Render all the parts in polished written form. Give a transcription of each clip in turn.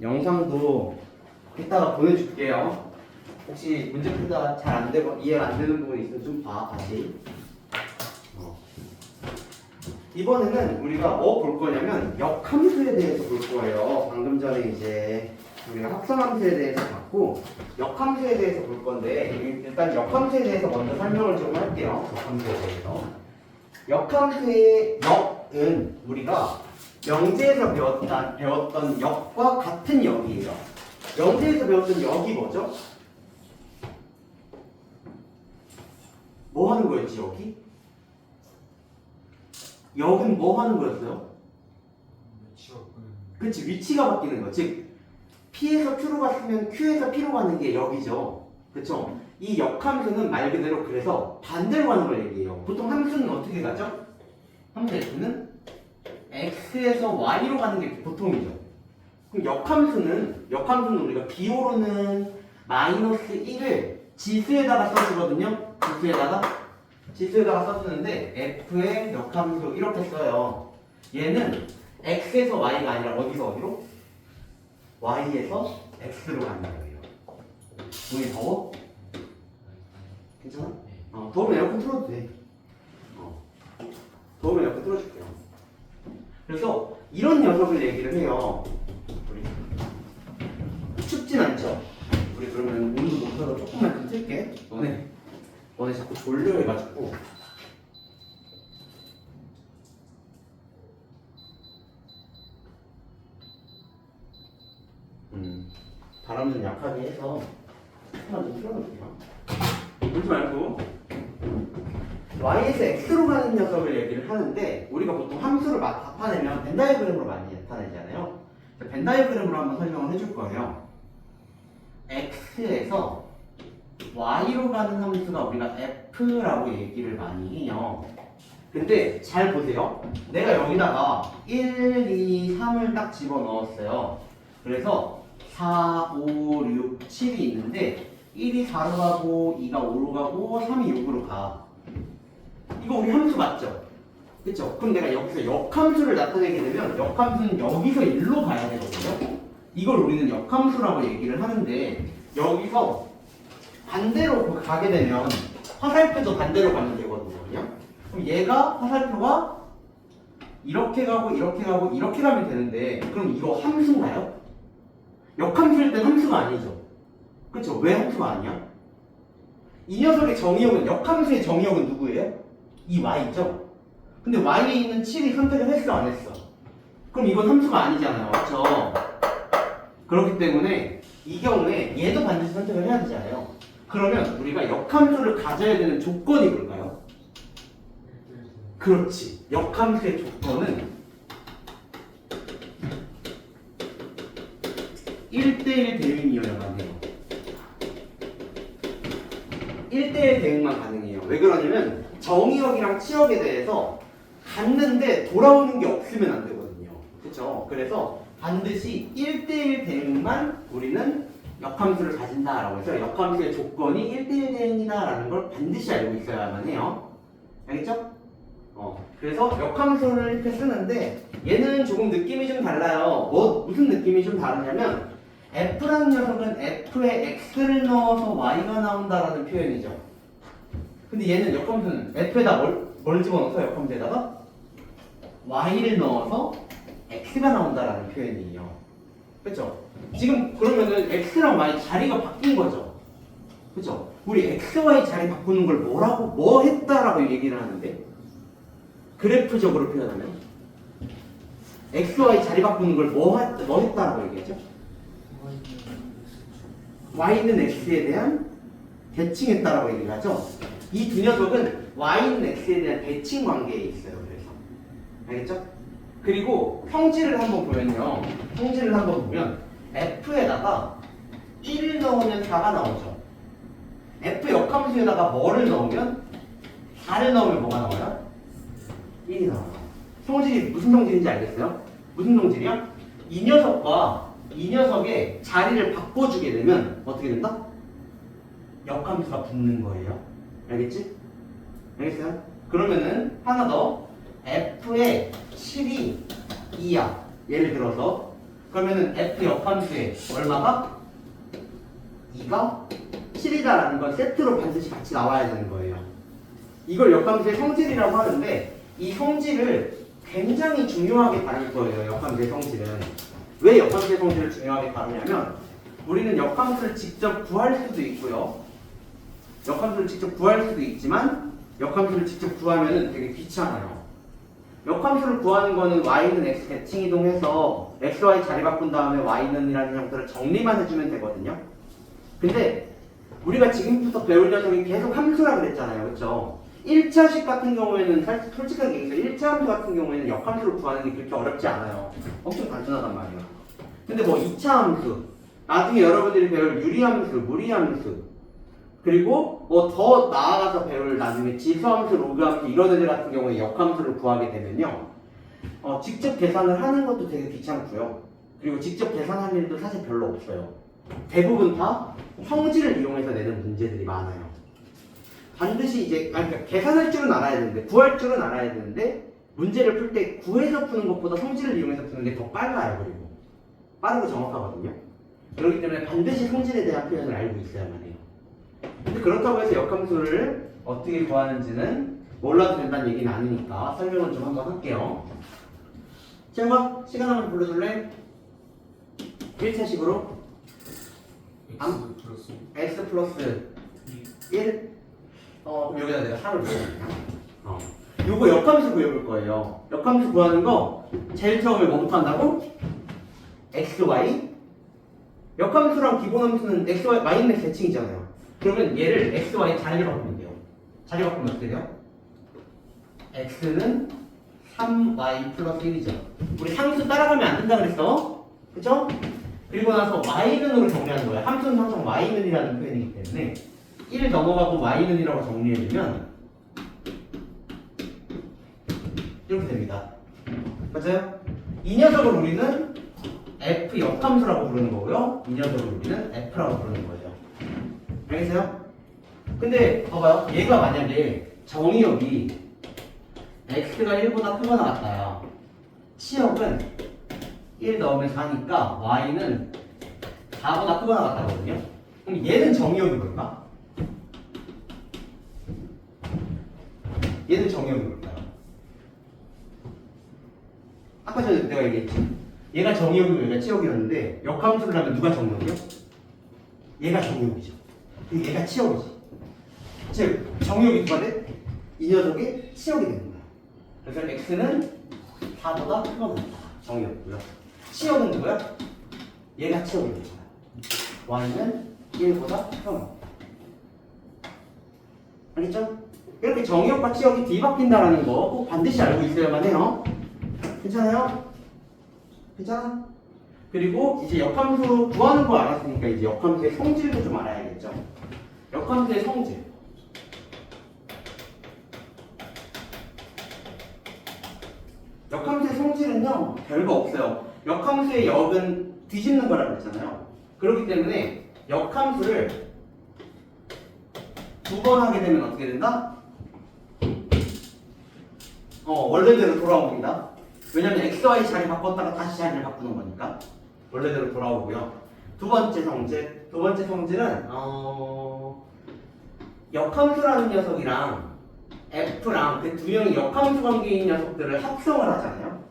영상도 이따가 보내줄게요. 혹시 문제 풀다 잘 안 되고 이해가 안 되는 부분이 있으면 좀 봐, 다시. 이번에는 우리가 뭐 볼 거냐면 역함수에 대해서 볼 거예요. 방금 전에 이제 우리가 합성함수에 대해서 봤고 역함수에 대해서 볼 건데 일단 역함수에 대해서 먼저 설명을 좀 할게요. 역함수에 대해서. 역함수의 역은 우리가 영재에서 배웠던 역과 같은 역이에요. 영재에서 배웠던 역이 뭐죠? 뭐 하는 거였지, 여기? 역은 뭐 하는 거였어요? 그치, 위치가 바뀌는 거. 즉, P에서 Q로 갔으면 Q에서 P로 가는 게 역이죠. 그쵸? 이 역함수는 말 그대로 그래서 반대로 가는 걸 얘기해요. 보통 함수는 어떻게 가죠? 함수 F는 X에서 Y로 가는 게 보통이죠. 그럼 역함수는 우리가 비호로는 마이너스 1을 지수에다가 써주거든요. 지수에다가 써주는데 F의 역함수 이렇게 써요. 얘는 X에서 Y가 아니라 어디서 어디로? Y에서 X로 가는 거예요. 눈이 더워? 괜찮아? 더우면 에어컨 틀어도 돼. 더우면 에어컨 틀어줄게요. 그래서 이런 녀석을 얘기를 해요. 우리 춥진 않죠? 우리 그러면 온도 높여서 조금만 좀 틀게. 너네 자꾸 졸려 해가지고. 바람 좀 약하게 해서 조금만 좀 틀어놓을게요. 울지 말고. Y에서 X로 가는 녀석을 얘기를 하는데 우리가 보통 함수를 나타내면 벤 다이어그램으로 많이 나타내잖아요. 벤 다이어그램으로 한번 설명을 해줄 거예요. X에서 Y로 가는 함수가 우리가 F라고 얘기를 많이 해요. 근데 잘 보세요. 내가 여기다가 1, 2, 3을 딱 집어넣었어요. 그래서 4, 5, 6, 7이 있는데 1이 4로 가고 2가 5로 가고 3이 6으로 가. 이거 우리 함수 맞죠? 그쵸? 그럼 내가 여기서 역함수를 나타내게 되면 역함수는 여기서 1로 가야 되거든요. 이걸 우리는 역함수라고 얘기를 하는데 여기서 반대로 가게 되면 화살표도 반대로 가면 되거든요. 그냥? 그럼 얘가 화살표가 이렇게 가고 이렇게 가고 이렇게 가면 되는데 그럼 이거 함수인가요? 역함수일 땐 함수가 아니죠. 그쵸? 왜 함수가 아니야? 이 녀석의 정의역은 역함수의 정의역은 누구예요? 이 y죠? 근데 y에 있는 7이 선택을 했어 안 했어? 그럼 이건 함수가 아니잖아요. 맞죠? 그렇기 때문에 이 경우에 얘도 반드시 선택을 해야 되잖아요. 그러면 우리가 역함수를 가져야 되는 조건이 뭘까요? 그렇지. 역함수의 조건은 1대1 대응이어야만 해요. 1대1 대응만 가능해요. 왜 그러냐면 정의역이랑 치역에 대해서 갔는데 돌아오는 게 없으면 안 되거든요. 그렇죠? 그래서 반드시 1대1 대응만 우리는 역함수를 가진다라고 해서 역함수의 조건이 1대1 대응이다라는 걸 반드시 알고 있어야만 해요. 알겠죠? 그래서 역함수를 이렇게 쓰는데 얘는 조금 느낌이 좀 달라요. 무슨 느낌이 좀 다르냐면 F라는 녀석은 F에 X를 넣어서 Y가 나온다라는 표현이죠. 근데 얘는 역함수는 F에다 뭘 집어넣어서 역함수에다가 Y를 넣어서 X가 나온다라는 표현이에요. 그렇죠? 지금 그러면은 X랑 Y 자리가 바뀐 거죠. 그렇죠? 우리 X, Y 자리 바꾸는 걸 뭐 했다라고 얘기를 하는데 그래프적으로 표현하면 X, Y 자리 바꾸는 걸 뭐 했다라고 얘기하죠? Y는 X에 대한 대칭했다라고 얘기를 하죠. 이 두 녀석은 Y는 X에 대한 대칭 관계에 있어요. 그래서 알겠죠? 그리고 성질을 한번 보면 F에다가 1을 넣으면 4가 나오죠. F 역함수에다가 뭐를 넣으면 4를 넣으면 뭐가 나와요? 1이 나와요. 성질이 무슨 성질인지 알겠어요? 무슨 성질이야? 이 녀석의 자리를 바꿔주게 되면 어떻게 된다? 역함수가 붙는 거예요. 알겠지? 알겠어요? 그러면은 하나 더 F의 7이 2야. 예를 들어서 그러면은 f 역함수에 얼마가? 2가 7이다라는 건 세트로 반드시 같이 나와야 되는 거예요. 이걸 역함수의 성질이라고 하는데 이 성질을 굉장히 중요하게 다룰 거예요. 역함수의 성질은. 왜 역함수의 성질을 중요하게 다루냐면 우리는 역함수를 직접 구할 수도 있고요. 역함수를 직접 구할 수도 있지만 역함수를 직접 구하면 되게 귀찮아요. 역함수를 구하는 거는 y는 x 대칭 이동해서 xy 자리 바꾼 다음에 y는 이라는 형태를 정리만 해주면 되거든요. 근데 우리가 지금부터 배울 녀석이 계속 함수라 그랬잖아요. 그렇죠? 1차식 같은 경우에는 솔직하게 얘기해서 1차 함수 같은 경우에는 역함수를 구하는 게 그렇게 어렵지 않아요. 엄청 단순하단 말이에요. 근데 뭐 2차 함수, 나중에 여러분들이 배울 유리함수, 무리함수, 그리고 뭐 더 나아가서 배울 나중에 지수함수, 로그함수 이런 애들 같은 경우에 역함수를 구하게 되면요. 직접 계산을 하는 것도 되게 귀찮고요. 그리고 직접 계산하는 일도 사실 별로 없어요. 대부분 다 성질을 이용해서 내는 문제들이 많아요. 반드시 이제 그러니까 계산할 줄은 알아야 되는데 구할 줄은 알아야 되는데 문제를 풀 때 구해서 푸는 것보다 성질을 이용해서 푸는 게 더 빨라요. 그리고 빠르고 정확하거든요. 그렇기 때문에 반드시 성질에 대한 표현을 알고 있어야만 해요. 근데 그렇다고 해서 역함수를 어떻게 구하는지는 몰라도 된다는 얘기는 아니니까 설명을 좀 한번 할게요. 채영아, 시간 한번 불러줄래? 1차식으로 x 플러스 1 그럼 여기다 내가 3을 넣어볼게요. 요거 역함수 구해볼 거예요. 역함수 구하는 거 제일 처음에 뭐부터 한다고? x, y 역함수랑 기본함수는 x, y, y는 x 대칭이잖아요. 그러면 얘를 x, y 자리를 바꾸면 돼요. 자리 바꾸면 어떻게 돼요? x는 3y 플러스 1이죠. 우리 상수 따라가면 안 된다 그랬어. 그쵸? 그리고 나서 y는으로 정리하는 거예요. 함수는 항상 y는이라는 표현이기 때문에 1 넘어가고 y는이라고 정리해주면 이렇게 됩니다. 맞아요? 이 녀석을 우리는 f 역함수라고 부르는 거고요. 이 녀석을 우리는 f라고 부르는 거죠. 알겠어요? 근데 봐봐요. 얘가 만약에 정의역이 x가 1보다 크거나 같아요. 치역은 1 넣으면 4니까 y는 4보다 크거나 같다거든요. 그럼 얘는 정의역이 뭘까? 얘는 정의역이 뭘까요? 아까 전에 내가 얘기했지. 얘가 정의역이고 얘가 치역이었는데 역함수를 하면 누가 정의역이요? 얘가 정의역이죠. 얘가 치역이지. 즉 정의역이 누가 돼? 이 녀석이 치역이 되는 거야. 그래서 x는 4보다 크거나 같다. 정의역이고요. 치역은 누구야? 얘가 치역이 되는 거야. y는 1보다 크거나 같다. 알겠죠? 이렇게 정의역과 치역이 뒤바뀐다는 거 꼭 반드시 알고 있어야만 해요. 괜찮아요? 괜찮아? 그리고 이제 역함수 구하는 거 알았으니까 이제 역함수의 성질도 좀 알아야겠죠. 역함수의 성질. 역함수의 성질은요 별거 없어요. 역함수의 역은 뒤집는 거라고 했잖아요. 그렇기 때문에 역함수를 2번 하게 되면 어떻게 된다? 원래대로 돌아옵니다. 왜냐면 XY 자리 바꿨다가 다시 자리를 바꾸는 거니까 원래대로 돌아오고요. 두 번째 성질은 역함수라는 녀석이랑 F랑 그 두 명이 역함수 관계인 녀석들을 합성을 하잖아요.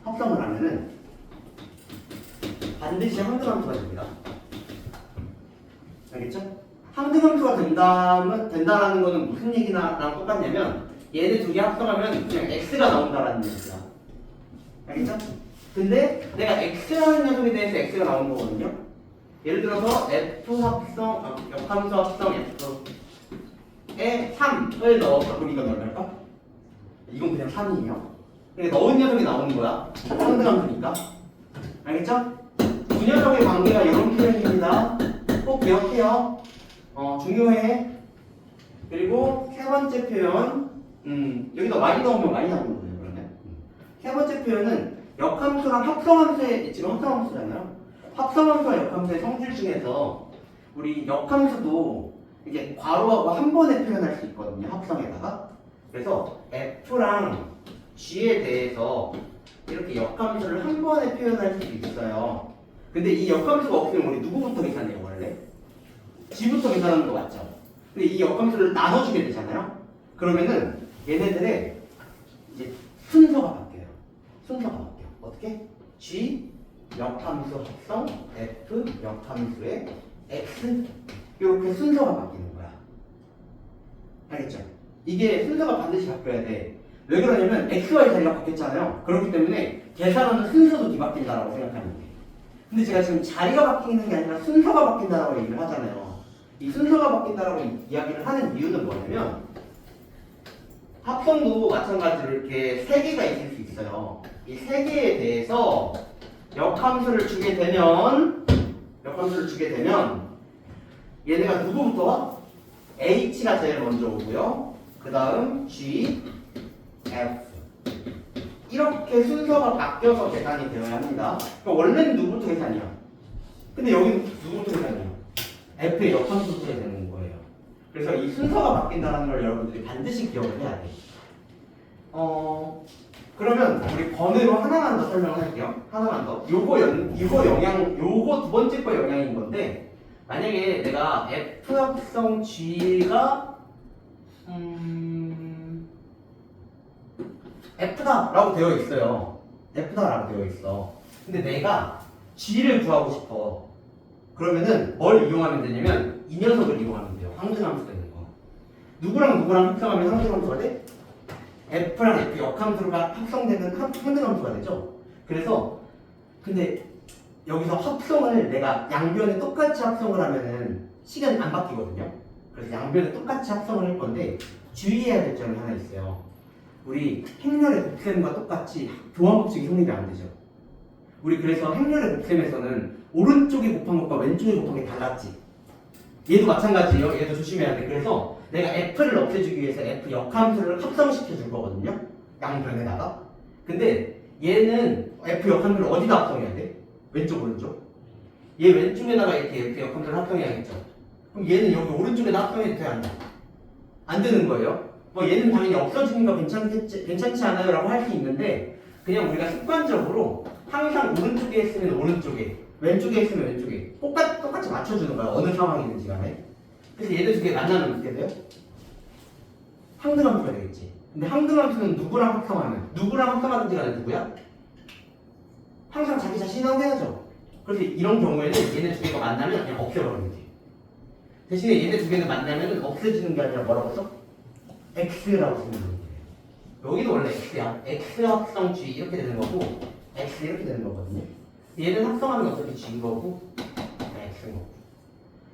합성을 하면은 반드시 항등함수가 됩니다. 알겠죠? 항등함수가 된다라는 거는 무슨 얘기랑 똑같냐면 얘네 두 개 합성하면 그냥 x가 나온다라는 얘기야. 알겠죠? 근데 내가 x라는 녀석에 대해서 x가 나온 거거든요. 예를 들어서 f 합성, 역함수 합성 f에 3을 넣어서 그럼 이건 얼마일까? 이건 그냥 3이에요. 근데 넣은 녀석이 나오는 거야. 상등함수니까. 알겠죠? 두 녀석의 관계가 이런 표현입니다. 꼭 기억해요. 중요해. 그리고 세 번째 표현. 여기다 y 넣으면 y 나오는 거예요. 그러면 세 번째 표현은 역함수랑 합성함수의 지금 합성함수잖아요. 합성함수와 역함수의 성질 중에서 우리 역함수도 이게 괄호하고 한 번에 표현할 수 있거든요. 합성에다가. 그래서 f랑 g에 대해서 이렇게 역함수를 한 번에 표현할 수도 있어요. 근데 이 역함수가 없으면 우리 누구부터 계산해요 원래? g부터 계산하는 거 맞죠? 근데 이 역함수를 나눠주게 되잖아요. 그러면은 얘네들의 이제 순서가 바뀌어요. 순서가 바뀌어. 어떻게? g 역함수 합성 f 역함수의 x 이렇게 순서가 바뀌는 거야. 알겠죠? 이게 순서가 반드시 바뀌어야 돼. 왜 그러냐면 xy 자리가 바뀌었잖아요. 그렇기 때문에 계산하는 순서도 뒤바뀐다라고 생각하면 돼. 근데 제가 지금 자리가 바뀌는 게 아니라 순서가 바뀐다라고 얘기를 하잖아요. 이 순서가 바뀐다라고 이야기를 하는 이유는 뭐냐면 합성도 마찬가지로 이렇게 세 개가 있을 수 있어요. 이 세 개에 대해서 역함수를 주게 되면 얘네가 누구부터 와? h가 제일 먼저 오고요. 그 다음 g, f 이렇게 순서가 바뀌어서 계산이 되어야 합니다. 그러니까 원래는 누구부터 계산이야? 근데 여기는 누구부터 계산이야? f의 역함수부터 되는 거예요. 그래서 이 순서가 바뀐다는 걸 여러분들이 반드시 기억을 해야 돼. 그러면 우리 번외로 하나만 더 설명을 할게요. 하나만 더. 요거 두 번째 거 영향인 건데, 만약에 내가 f 합성 g가 f다라고 되어 있어요. f다라고 되어 있어. 근데 내가 g를 구하고 싶어. 그러면은 뭘 이용하면 되냐면 이 녀석을 이용하면 돼요. 항등함수 되는 거. 누구랑 합성하면 항등함수가 돼? f랑 f 역함수가 합성되는 항등함수가 되죠. 그래서 근데 여기서 합성을 내가 양변에 똑같이 합성을 하면은 시간이 안 바뀌거든요. 그래서 양변에 똑같이 합성을 할 건데 주의해야 될 점이 하나 있어요. 우리 행렬의 곱셈과 똑같이 교환법칙이 성립이 안 되죠. 우리 그래서 행렬의 곱셈에서는 오른쪽에 곱한 것과 왼쪽에 곱한 게 달랐지. 얘도 마찬가지예요. 얘도 조심해야 돼. 그래서 내가 f를 없애주기 위해서 f 역함수를 합성시켜 줄 거거든요. 양변에다가. 근데 얘는 f 역함수를 어디다 합성해야 돼? 왼쪽 오른쪽. 얘 왼쪽에다가 이렇게 역함수를 합성해야겠죠. 그럼 얘는 여기 오른쪽에다 합성해도 돼? 안 돼? 안 되는 거예요. 뭐 얘는 당연히 없어지는 거 괜찮지 않아요? 라고 할 수 있는데 그냥 우리가 습관적으로 항상 오른쪽에 했으면 오른쪽에 왼쪽에 했으면 왼쪽에 똑같이 맞춰주는 거야. 어느 상황이든지 간에. 그래서 얘들 두 개 만나면 어떻게 돼요? 항등함수가 되겠지. 근데 항등함수는 누구랑 합성하든지 간에 누구야? 항상 자기 자신이라고 해야죠. 그래서 이런 경우에는 얘네 두 개가 만나면 그냥 없애버리면 돼. 대신에 얘네 두 개는 만나면 없애지는 게 아니라 뭐라고 써? x라고 쓰는 거예요. 여기도 원래 x야. x 합성 g 이렇게 되는 거고 x 이렇게 되는 거거든요. 얘는 합성하면 어차피 g인 거고 x인 거고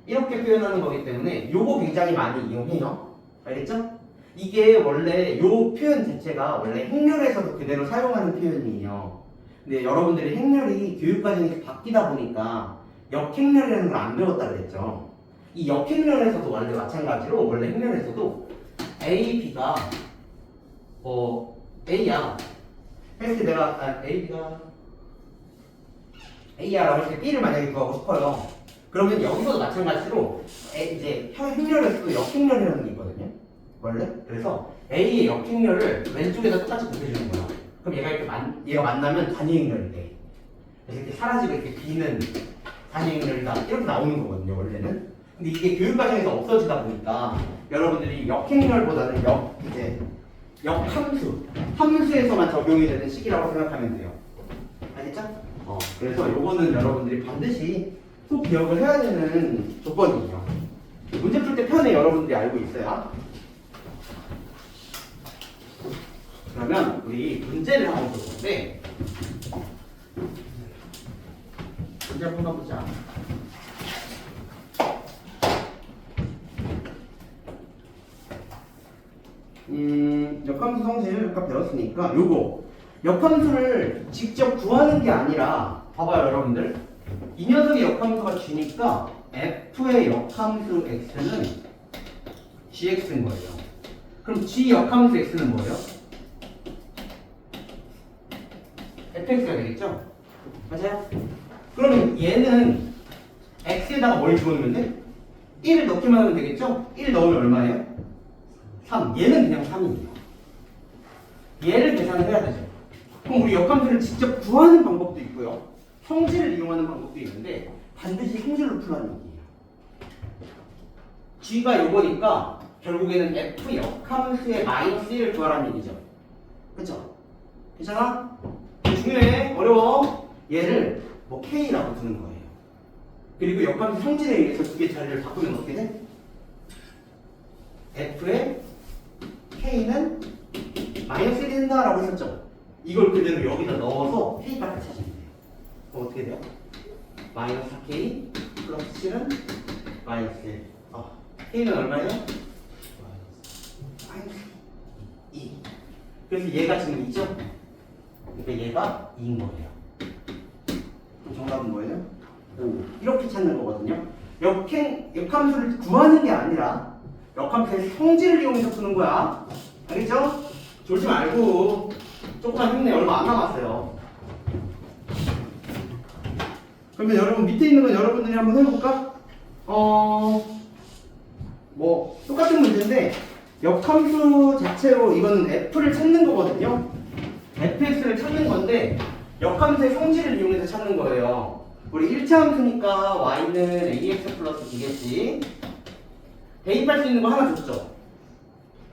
이렇게 표현하는 거기 때문에 요거 굉장히 많이 이용해요. 알겠죠? 이게 원래 요 표현 자체가 원래 행렬에서도 그대로 사용하는 표현이에요. 근데 여러분들이 행렬이 교육과정에서 바뀌다 보니까 역행렬이라는 걸 안 배웠다 그랬죠. 이 역행렬에서도 원래 마찬가지로 원래 행렬에서도 A, B가 A야. 했을 때 내가 A야라고 했을 때 B를 만약에 구하고 싶어요. 그러면 여기서도 마찬가지로 이제 행렬에서도 역행렬이라는 게 있거든요. 원래. 그래서 A의 역행렬을 왼쪽에다 똑같이 곱해주는 거야. 그럼 얘가 만나면 단위행렬이 돼. 그래서 이렇게 사라지고 이렇게 B는 단위행렬이다 이렇게 나오는 거거든요. 원래는. 근데 이게 교육과정에서 없어지다 보니까 여러분들이 역행렬보다는 함수에서만 적용이 되는 식이라고 생각하면 돼요. 알겠죠? 그래서 요거는 여러분들이 반드시 꼭 기억을 해야 되는 조건이에요. 문제 풀 때 편에 여러분들이 알고 있어야. 그러면 우리 문제를 한번 볼 건데 문제 한번 보자. 역함수 성질 아까 배웠으니까 요거 역함수를 직접 구하는 게 아니라 봐봐요 여러분들 이 녀석의 역함수가 g니까 f의 역함수 x는 gx인 거예요. 그럼 g 역함수 x는 뭐예요? fx가 되겠죠? 맞아요? 그러면 얘는 x에다가 뭘 집어넣으면 돼? 1을 넣기만 하면 되겠죠? 1 넣으면 얼마예요? 3. 얘는 그냥 3이에요. 얘를 계산을 해야 되죠. 그럼 우리 역함수를 직접 구하는 방법도 있고요. 성질을 이용하는 방법도 있는데 반드시 성질로 풀라는 얘기예요. G가 요거니까 결국에는 F 역함수의 마이너스 1을 구하라는 얘기죠. 그쵸? 괜찮아? 중요해. 어려워. 얘를 뭐 K라고 두는 거예요. 그리고 역함수 성질에 의해서 두 개 자리를 바꾸면 어떻게 돼? F의 K는 마이너스 1이 된다라고 했었죠. 이걸 그대로 여기다 넣어서 K값을 찾으면 돼요. 그럼 어떻게 돼요? 마이너스 4K 플러스 7은 마이너스 1. K는 얼마예요? 마이너스 2. 그래서 얘가 지금 2죠? 그러니까 얘가 2인 거예요. 그럼 정답은 뭐예요? 5. 이렇게 찾는 거거든요. 역함수를 구하는 게 아니라 역함수의 성질을 이용해서 푸는 거야. 알겠죠? 졸지 말고 조금만 힘내. 얼마 안 남았어요. 그러면 여러분 밑에 있는 건 여러분들이 한번 해볼까? 뭐 똑같은 문제인데 역함수 자체로 이거는 F를 찾는 거거든요. fx를 찾는 건데 역함수의 성질을 이용해서 찾는 거예요. 우리 1차 함수니까 y는 ax 플러스 b겠지. 대입할 수 있는 거 하나 줬죠.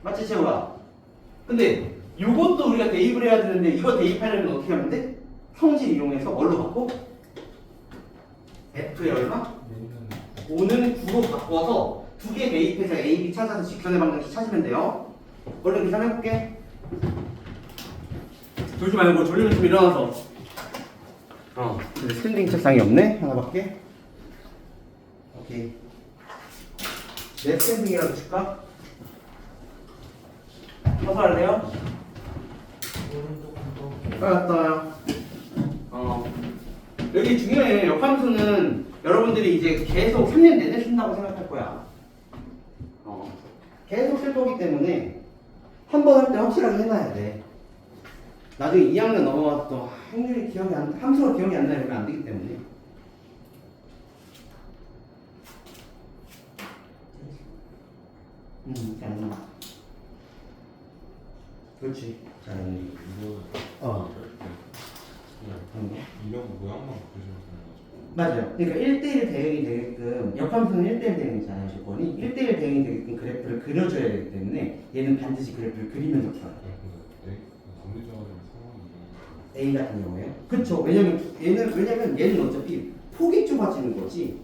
맞지 채우가? 근데 이것도 우리가 대입을 해야 되는데 이거 대입하려면 어떻게 하면 돼? 성질 이용해서 뭘로 바꿔? f의 얼마? 5는 9로 바꿔서 두 개 대입해서 a, b 찾아서 직선의 방정식 찾으면 돼요. 얼른 계산해볼게. 졸지 말고 졸리면 좀 일어나서. 근데 스탠딩 책상이 없네? 하나밖에? 오케이. 내 스탠딩이라도 줄까? 어서 할래요? 갔다 와요. 여기 중요해. 역함수는 여러분들이 이제 계속 3년 내내 쓴다고 생각할 거야. 계속 쓸 거기 때문에 한 번 할 때 확실하게 해놔야 돼. 나중에 2학년 넘어가서 또 확률이 함수가 기억이 안 나면 안 되기 때문에. 잘한다. 그렇지. 잘하네. 이런 모양만 그려주면 되는 거죠? 맞아요. 그러니까 1대1 대응이 되게끔 역함수는 1대1 대응이잖아요. 조건이 1대1 대응이 되게끔 그래프를 그려줘야 되기 때문에 얘는 반드시 그래프를 그리면서 풀어야 돼요. A 같은 경우에요. 그쵸. 왜냐면 얘는 어차피 폭이 좁아지는 거지.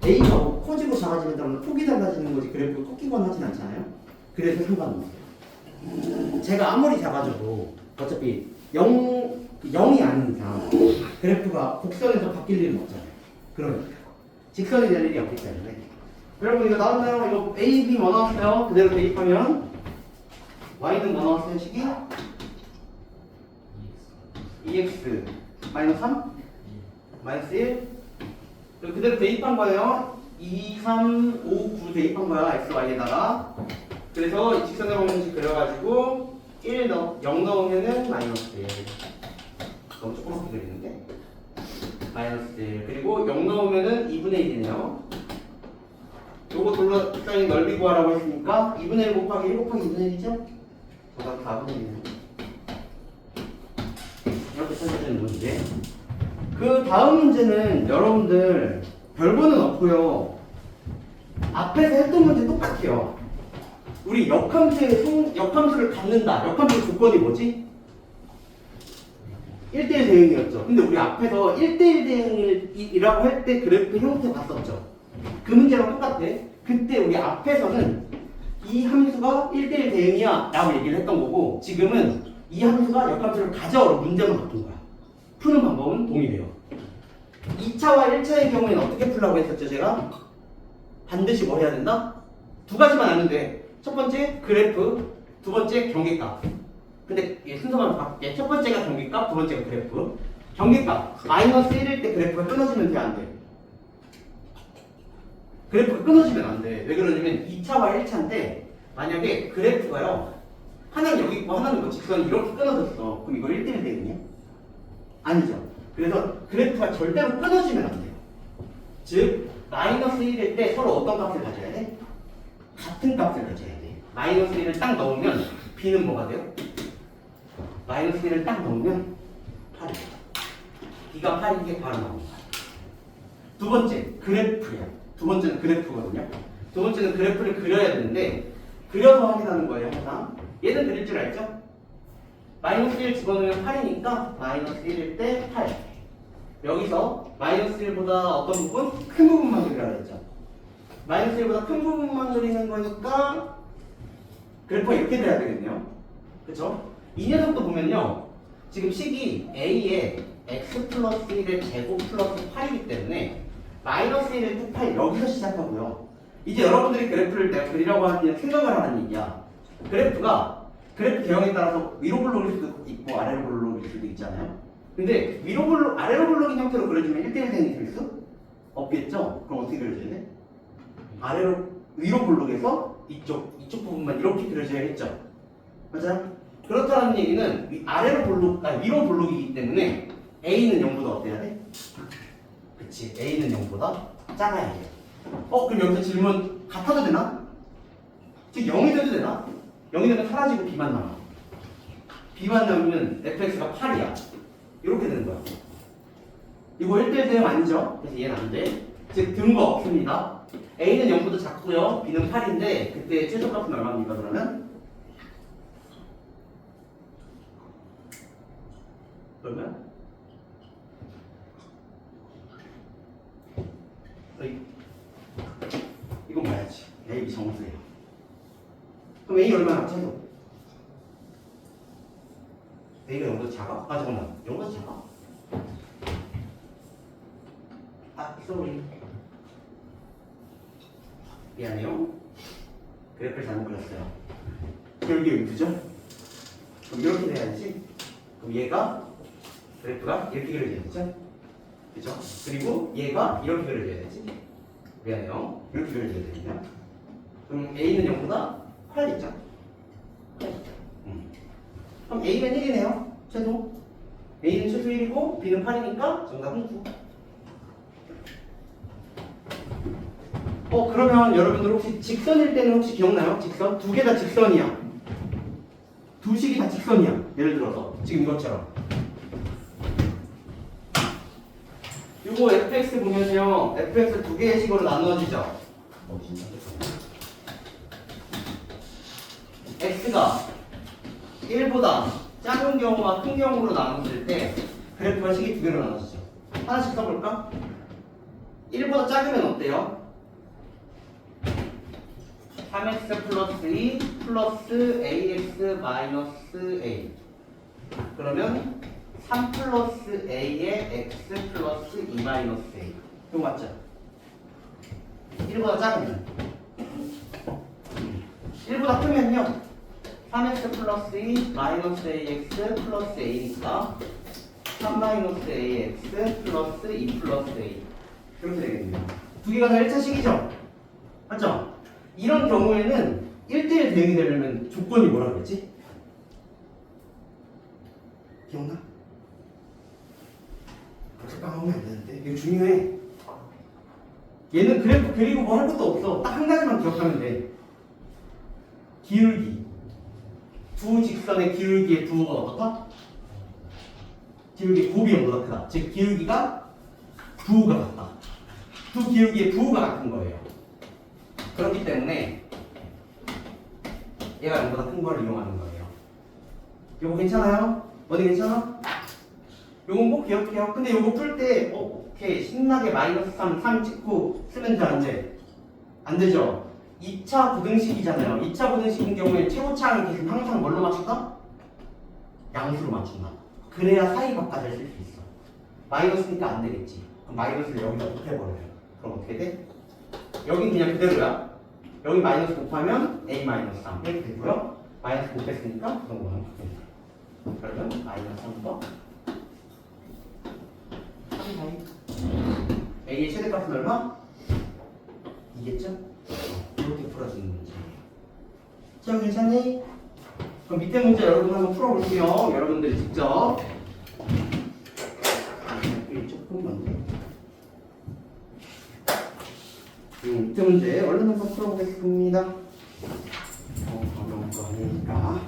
A가 커지고 작아지는 따라 폭이 달라지는 거지. 그래프가 꺾이거나 하진 않잖아요. 그래서 상관없어요. 제가 아무리 작아져도 어차피 0이 아닌 이상 그래프가 곡선에서 바뀔 일은 없잖아요. 그러니까 직선이 될 일이 없기 때문에. 여러분 이거 나왔나요? 이거 A, B 뭐 나왔어요? 그대로 대입하면 Y는 뭐 나왔어요? 식이? 2x 마이너스 3? 마이너스 1? 그대로 대입한 거예요. 2, 3, 5, 9 대입한 거야. x, y에다가. 그래서 이 직선의 방정식 그려가지고 0 넣으면은 마이너스 1. 너무 조그맣게 그리는데. 마이너스 1. 그리고 0 넣으면은 2분의 1이네요. 요거 둘러싸인 넓이 구하라고 했으니까 2분의 1 곱하기 1 곱하기 2분의 1이죠? 정답 4분의 1이네요. 이렇게 찾아지는 문제. 그 다음 문제는 여러분들 별거는 없고요. 앞에서 했던 문제 똑같아요. 우리 역함수를 갖는다. 역함수의 조건이 뭐지? 1대1 대응이었죠. 근데 우리 앞에서 1대1 대응이라고 할 때 그래프 형태 봤었죠. 그 문제랑 똑같아. 그때 우리 앞에서는 이 함수가 1대1 대응이야 라고 얘기를 했던 거고, 지금은 이 함수가 역함수를 가져오러 문제만 바꾼 거야. 푸는 방법은 동일해요. 2차와 1차의 경우에는 어떻게 풀라고 했었죠, 제가? 반드시 뭐 해야 된다? 두 가지만 아면 돼. 첫 번째 그래프, 두 번째 경계값. 근데 순서만 바꿀게. 첫 번째가 경계값, 두 번째가 그래프. 경계값 마이너스 1일 때 그래프가 끊어지면 돼, 안 돼? 그래프가 끊어지면 안 돼. 왜 그러냐면 2차와 1차인데 만약에 그래프가요, 하나는 여기 있고 하나는 뭐 직선이 이렇게 끊어졌어. 그럼 이거 1대1 되겠냐? 아니죠. 그래서 그래프가 절대로 끊어지면 안 돼요. 즉 마이너스 1일 때 서로 어떤 값을 가져야 돼? 같은 값을 가져야 돼. 마이너스 1을 딱 넣으면 B는 뭐가 돼요? 마이너스 1을 딱 넣으면 8. B가 8인 게 바로 나옵니다. 두 번째, 그래프야. 두 번째는 그래프거든요. 두 번째는 그래프를 그려야 되는데 그려서 확인하는 거예요, 항상. 얘는 그릴 줄 알죠? 마이너스 1 집어넣으면 8이니까 마이너스 1일 때 8. 여기서 마이너스 1보다 어떤 부분? 큰 부분만 그리라고 했죠. 마이너스 1보다 큰 부분만 그리는 거니까 그래프가 이렇게 돼야 되겠네요. 그쵸? 이 녀석도 보면요. 지금 식이 A에 x 플러스 1의 제곱 플러스 8이기 때문에 마이너스 1의 또 8 여기서 시작하고요. 이제 여러분들이 그래프를 내가 그리라고 하는 생각을 하는 얘기야. 그래프가 그래프 개형에 따라서 위로 블록일 수도 있고 아래로 블록일 수도 있잖아요. 근데 위로 블록, 아래로 블록인 형태로 그려주면 1대1 되는 일 수? 없겠죠? 그럼 어떻게 그려줘야 돼? 아래로, 위로 블록에서 이쪽 부분만 이렇게 그려줘야겠죠? 맞아요? 그렇다는 얘기는 아래로 블록, 위로 블록이기 때문에 A는 0보다 어때야 돼? 그치, A는 0보다 작아야 돼. 그럼 여기서 질문 같아도 되나? 즉 0이 돼도 되나? 0이 되면 사라지고 B만 남아. B만 남으면 fx가 8이야. 이렇게 되는 거야. 이거 1대1 대응 아니죠? 그래서 얘는 안 돼. 즉 근거 없습니다. A는 0보다 작고요. B는 8인데 그때 최소값은 얼마입니까 그러면? 그러면? 이건 뭐야지? A, B 정수예요. 그럼 A 얼마나 최소? A가 0보다 작아? 잠깐만. 0보다 작아? sorry. 미안해요. 그래프를 잘못 그렸어요. 여기 여기 그죠? 그럼 이렇게 돼야지. 그럼 얘가 그래프가 이렇게 그려져야 되죠? 그죠? 그리고 얘가 이렇게 그려져야 되지. 미안해요. 이렇게 그려져야 되거든요. 그럼 A는 0보다 8겠죠? 그럼 A는 1이네요. 최소. A는 최소 1이고 B는 8이니까 정답은 9. 그러면 여러분들 혹시 직선일 때는 혹시 기억나요? 직선? 두 개 다 직선이야. 두 식이 다 직선이야. 예를 들어서 지금 이것처럼. 요거 fx 보면요. fx 두 개의 식으로 나누어지죠. x가 1보다 작은 경우와 큰 경우로 나눠질 때 그래프가 식이 두 개로 나눠지죠. 하나씩 써볼까? 1보다 작으면 어때요? 3x 플러스 2 플러스 ax 마이너스 a. 그러면 3 플러스 a에 x 플러스 2 마이너스 a. 이거 맞죠? 1보다 작으면. 1보다 크면요. 3x 플러스 2 마이너스 ax 플러스 a니까 3 마이너스 ax 플러스 2 플러스 a. 이렇게 되겠네요. 두 개가 다 1차식이죠? 맞죠? 이런 경우에는 1대1 대응이 되려면 조건이 뭐라 그랬지? 기억나? 그렇게 까먹으면 안 되는데 이거 중요해. 얘는 그래프 그리고 뭐 할 것도 없어. 딱 한 가지만 기억하면 돼. 기울기. 두 직선의 기울기의 부호가 어떻다? 기울기의 곱이 0보다 크다. 즉 기울기가 부호가 같다. 두 기울기의 부호가 같은 거예요. 그렇기 때문에 얘가 0보다 큰 걸 이용하는 거예요. 요거 괜찮아요? 어디 괜찮아? 요건 꼭 기억해요. 근데 요거 풀 때 오케이 신나게 마이너스 3 찍고 쓰면 잘 안 돼. 안 되죠? 2차 부등식이잖아요. 2차 부등식인 경우에 최고차항 계속 항상 뭘로 맞춘다? 양수로 맞춘다. 그래야 사이가 까지 쓸 수 있어. 마이너스니까 안 되겠지. 그럼 마이너스를 여기다 곱해버려요. 그럼 어떻게 돼? 여긴 그냥 그대로야. 여기 마이너스 곱하면 a 마이너스 3 이렇게 되고요. 마이너스 곱했으니까 그런 거는 바뀝니다. 그러면 마이너스 3번 3 사이 a의 최대값은 얼마? 이겠죠? 이렇게 풀어지는 문제예요. 자, 괜찮니? 그럼 밑에 문제 여러분 한번 풀어볼게요. 여러분들이 직접. 조금 먼저. 밑에 문제 얼른 한번 풀어보겠습니다. 어려운 거 아니니까.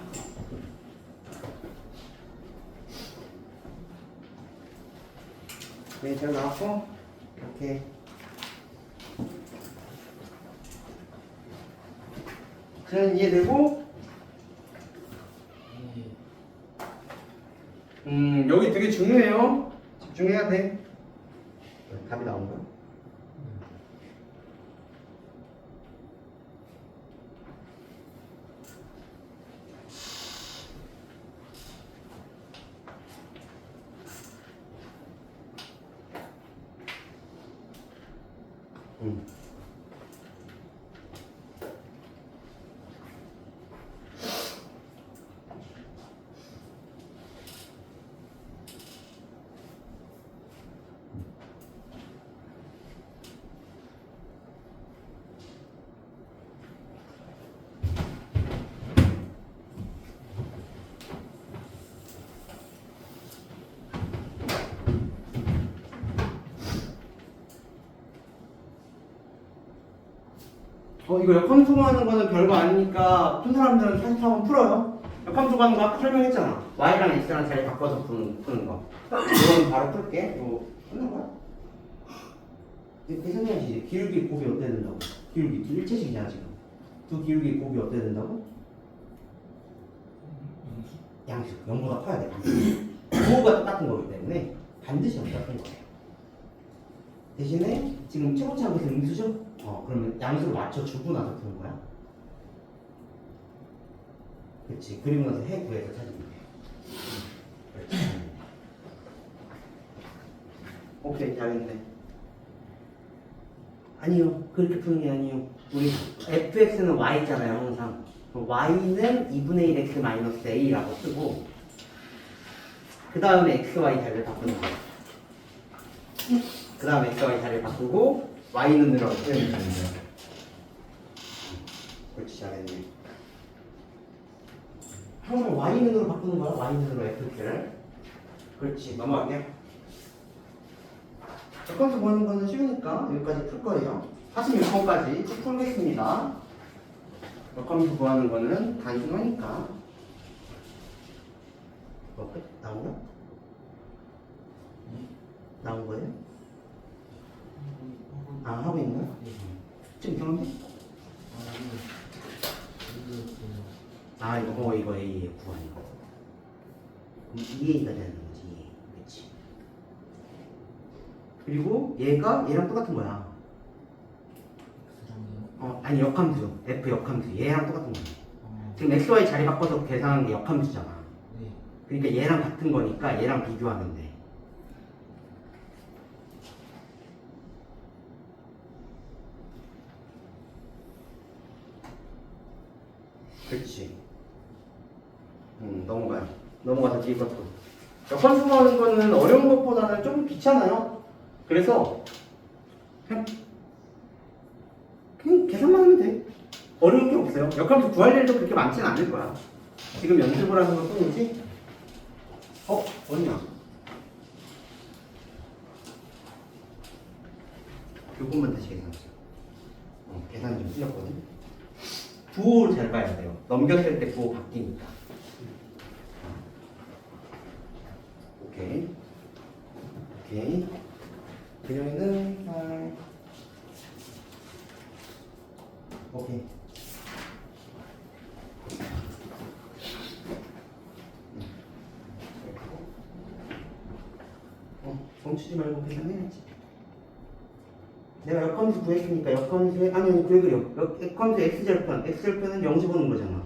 네, 잘 나왔고. 오케이. 저는 이해되고. 여기 되게 중요해요. 집중해야 돼. 답이 나온 거야? 이거 역함수하는 거는 별거 아니니까 푼 사람들은 사실 한번 풀어요. 역함수하는 거 아까 설명했잖아. y랑 x랑 자리 바꿔서 푸는 거. 이건 바로 풀게. 이거 끝난 거야? 이제 계산해야지. 기울기 곱이 어때야 된다고? 기울기 두 일체식이냐 지금? 두 기울기 곱이 어때야 된다고? 양수. 0보다 커야 돼. 부호가 똑같은 거기 때문에 반드시 똑같은 거예요. 대신에 지금 최고치 한 것은 음수죠? 그러면 양수를 맞춰주고 나서 푸는 거야? 그렇지. 그리고 나서 해 구해서 찾으면 돼. 그렇지. 오케이, 잘했네. 아니요, 그렇게 푸는 게 아니에요. 우리 fx는 y잖아요, 항상. y는 2분의 1 x 마이너스 a라고 쓰고 그 다음에 xy 자리를 바꾸는 거야. 그 다음에 xy 자리를 바꾸고 y는 늘어가고 x는 늘어가고. 그렇지, 잘했네. 항상 y는으로 바꾸는 거야. y는으로 fx를. 그렇지, 넘어갈게요. 역함수 보는 거는 쉬우니까 여기까지 풀 거예요. 46번까지 쭉 풀겠습니다. 역함수 구하는 거는 단순하니까. 끝? 나오나? 나온 거예요? 하고 있는 거야? 좀 이상한데? 이거 A에 구하는 거. 그럼 2A가 되는 거지. 그치? 그리고 얘가 얘랑 똑같은 거야. 아니 역함수. F 역함수. 얘랑 똑같은 거야. 지금 XY 자리 바꿔서 계산한 게 역함수잖아. 그러니까 얘랑 같은 거니까 얘랑 비교하면 돼. 그렇지. 넘어가서 뒤에 것도. 역함수 하는 거는 어려운 것보다는 좀 귀찮아요. 그래서 그냥 계산만 하면 돼. 어려운 게 없어요. 역함수 구할 일도 그렇게 많지는 않을 거야. 지금 연습을 하는 것 뿐이지. 어디냐? 요것만 다시 계산하자. 계산 좀 틀렸거든. 부호를 잘 봐야 돼요. 넘겼을 때 부호 바뀌니까. 오케이. 그녀는 8. 오케이. 멈추지 말고 계산해야지. 내가 역함수 구했으니까 역함수에 아니 왜 그래요? 역함수 x절편 은 0 집어넣은 거잖아.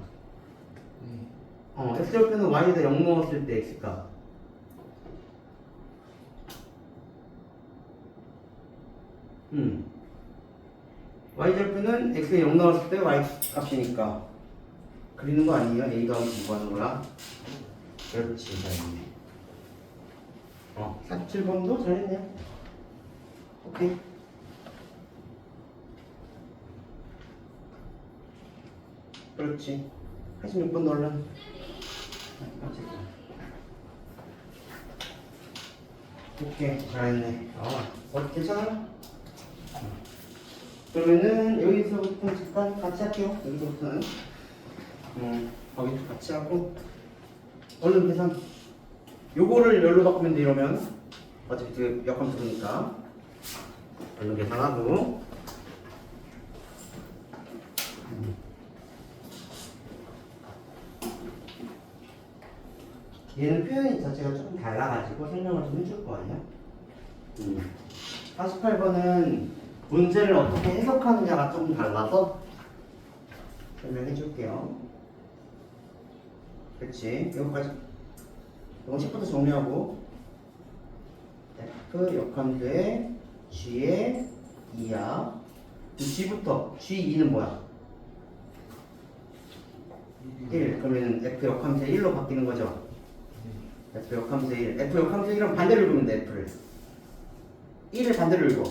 x절편은 y에다 0 넣었을 때 x값. y절편은 x에 0 넣었을 때 y 값이니까 그리는 거 아니에요? a 더하기 b 구하는 거야. 그렇지, 잘했네. 47번도 잘했네요. 오케이. 그렇지. 86번도 얼른. 오케이, 잘했네. 괜찮아요? 그러면은 여기서부터 잠깐 같이 할게요. 여기서부터는 거기서 같이 하고 얼른 계산. 요거를 열로 바꾸면 돼. 이러면 어차피 그 역함수니까 얼른 계산하고. 얘는 표현 자체가 조금 달라가지고 설명을 좀 해줄 거예요. 48번은 문제를 어떻게 해석하느냐가 조금 달라서 설명해 줄게요. 그렇지. 이거까지. 이거 10부터 정리하고. F 역함수에 G에 2야. G부터 G2는 뭐야? 1. 그러면 F 역함수에 1로 바뀌는 거죠. F 역함수에 1. F 역함수에 1은 반대로 읽으면 돼. F를 1을 반대로 읽어.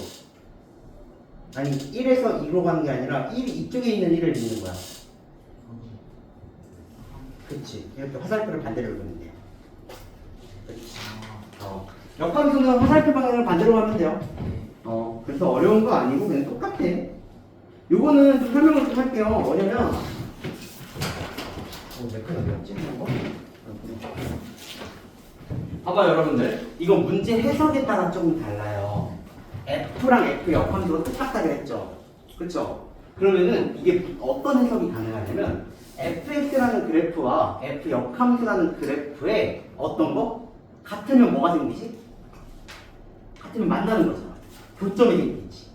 아니 1에서 2로 가는 게 아니라 1이 이쪽에 있는 1을 읽는 거야. 그치. 이렇게 화살표를 반대로 읽으면 돼요. 그치. 역함수는 화살표 방향을 반대로 가면 돼요. 그래서 어려운 거 아니고 그냥 똑같아. 요거는 좀 설명을 좀 할게요. 뭐냐면 메카가 왜였지? 봐봐 여러분들, 이거 문제 해석에 따라 조금 달라요. F랑 F 역함수가 똑같다 그랬죠? 그쵸? 그러면은 이게 어떤 해석이 가능하냐면 fx라는 그래프와 f 역함수라는 그래프에 어떤 거? 같으면 뭐가 생기지? 같으면 만나는 거잖아. 교점이 생기지.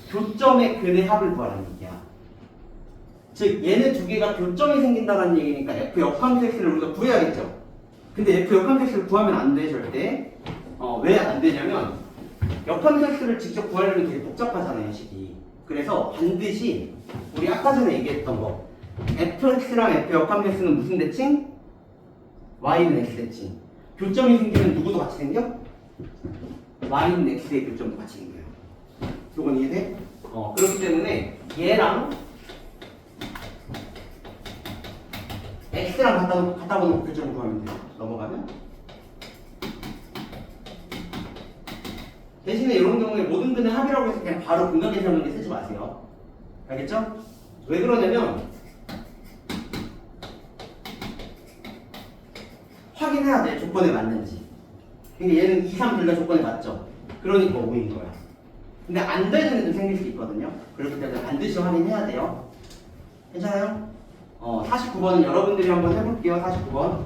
교점의 근의 합을 구하라는 얘기야. 즉 얘네 두 개가 교점이 생긴다는 얘기니까 f 역함수 x를 우리가 구해야겠죠. 근데 f 역함수 x를 구하면 안 돼 절대. 왜 안 되냐면 역함수 x를 직접 구하려면 되게 복잡하잖아요 식이. 그래서 반드시 우리 아까 전에 얘기했던 거 fx랑 f 역함수 x는 무슨 대칭? y는 x 대칭. 교점이 생기면 누구도 같이 생겨? y는 x의 교점도 같이 생겨요. 이건 이해돼? 그렇기 때문에 얘랑 x랑 갖다 놓고 교점을 구하면 돼요. 넘어가면 대신에 이런 경우에 모든 근의 합이라고 해서 그냥 바로 근각계산하는 게 쓰지 마세요. 알겠죠? 왜 그러냐면 확인해야 돼. 조건에 맞는지. 그러니까 얘는 2, 3 둘 다 조건에 맞죠? 그러니까 5인 거야. 근데 안 되는 애도 생길 수 있거든요. 그렇기 때문에 반드시 확인해야 돼요. 괜찮아요? 49번은 여러분들이 한번 해볼게요. 49번.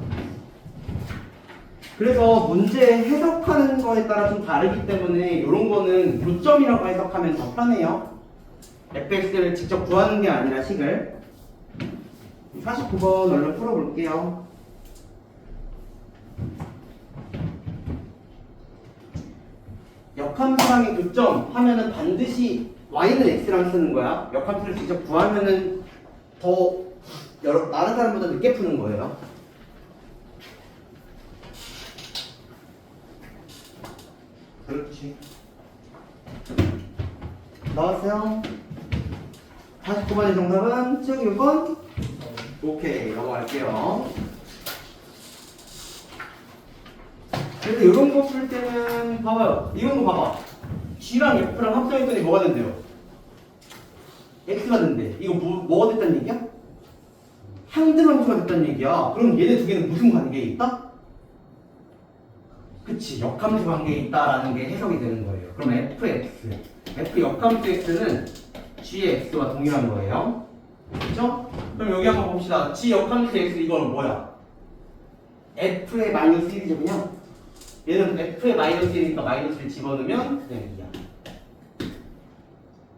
그래서 문제 해석하는 거에 따라 좀 다르기 때문에 이런 거는 교점이라고 해석하면 더 편해요. fx를 직접 구하는 게 아니라 식을. 49번 얼른 풀어볼게요. 역함수랑의 교점 하면은 반드시 y는 x랑 쓰는 거야. 역함수를 직접 구하면은 더 다른 사람보다 늦게 푸는 거예요. 그렇지. 나왔어요? 49번의 정답은 쭉 1번? 오케이, 넘어갈게요. 그래서 이런 거 풀 때는 봐봐요. 이런 거 봐봐. G랑 F랑 합성했더니 뭐가 된대요? X가 된대. 이거 뭐가 됐다는 얘기야? 항등함수가 됐다는 얘기야. 그럼 얘네 두 개는 무슨 관계에 있다? 그치, 역함수 관계에 있다라는 게 해석이 되는 거예요. 그럼 fx, f 역함수 x는 g의 x와 동일한 거예요. 그렇죠? 그럼 여기 한번 봅시다. g 역함수 x 이거는 뭐야? f의 마이너스 1이죠 그냥? 얘는 f의 마이너스 1이니까 마이너스를 집어넣으면 그냥 2야.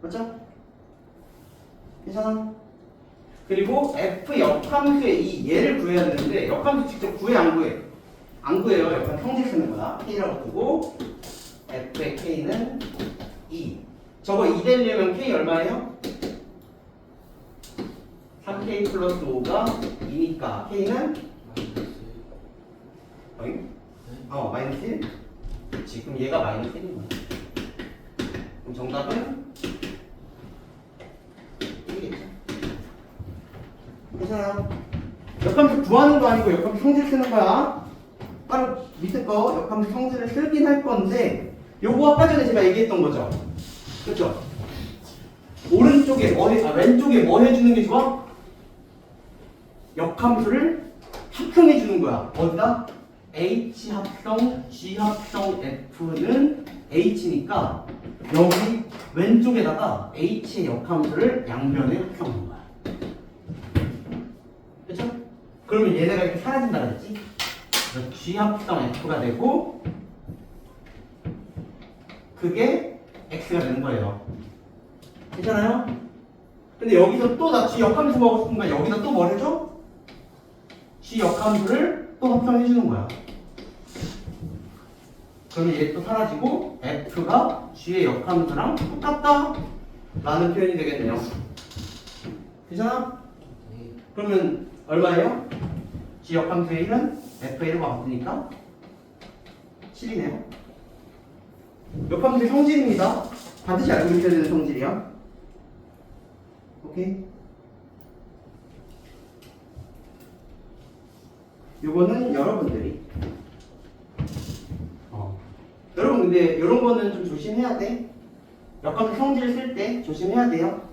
맞죠? 괜찮아? 그리고 f 역함수의 이 얘를 구해야 되는데 역함수 직접 구해 안 구해? 안 구해요. 약간 평지 쓰는 거야. K라고 두고 F의 K는 2. 저거 2 되려면 K 얼마예요? 3K 플러스 5가 2니까 K는? 마이너스 1? 그치. 그럼 얘가 마이너스 1인 거야. 그럼 정답은 1이겠죠. 괜찮아요? 역함수 구하는 거 아니고 역함수 성질 쓰는 거야. 바로 밑에 거 역함수 성질을 쓰긴 할 건데 요거 아까 전에 제가 얘기했던 거죠. 그렇죠? 오른쪽에 왼쪽에 뭐 해주는 게 좋아? 역함수를 합성해 주는 거야. 어디다? H 합성 G 합성 F는 H니까 여기 왼쪽에다가 H의 역함수를 양변에 합성한 거야. 그쵸? 그러면 얘네가 이렇게 사라진다 그랬지? 그래서 G 합성 F가 되고 그게 X가 되는 거예요. 괜찮아요? 근데 여기서 또 나 G 역함수 먹고 싶으면 여기다 또 뭘 해줘? G 역함수를 또 합성해 주는 거야. 그러면 얘 또 사라지고 F가 G의 역함수랑 똑같다 라는 표현이 되겠네요. 괜찮아? 그러면 얼마예요? G 역함수의 1은 F의 1과 같으니까 7이네요. 역함수의 성질입니다. 반드시 알고 있어야 되는 성질이야. 오케이? 요거는 여러분들이 여러분 근데 이런 거는 좀 조심해야 돼. 역함수 성질 쓸 때 조심해야 돼요.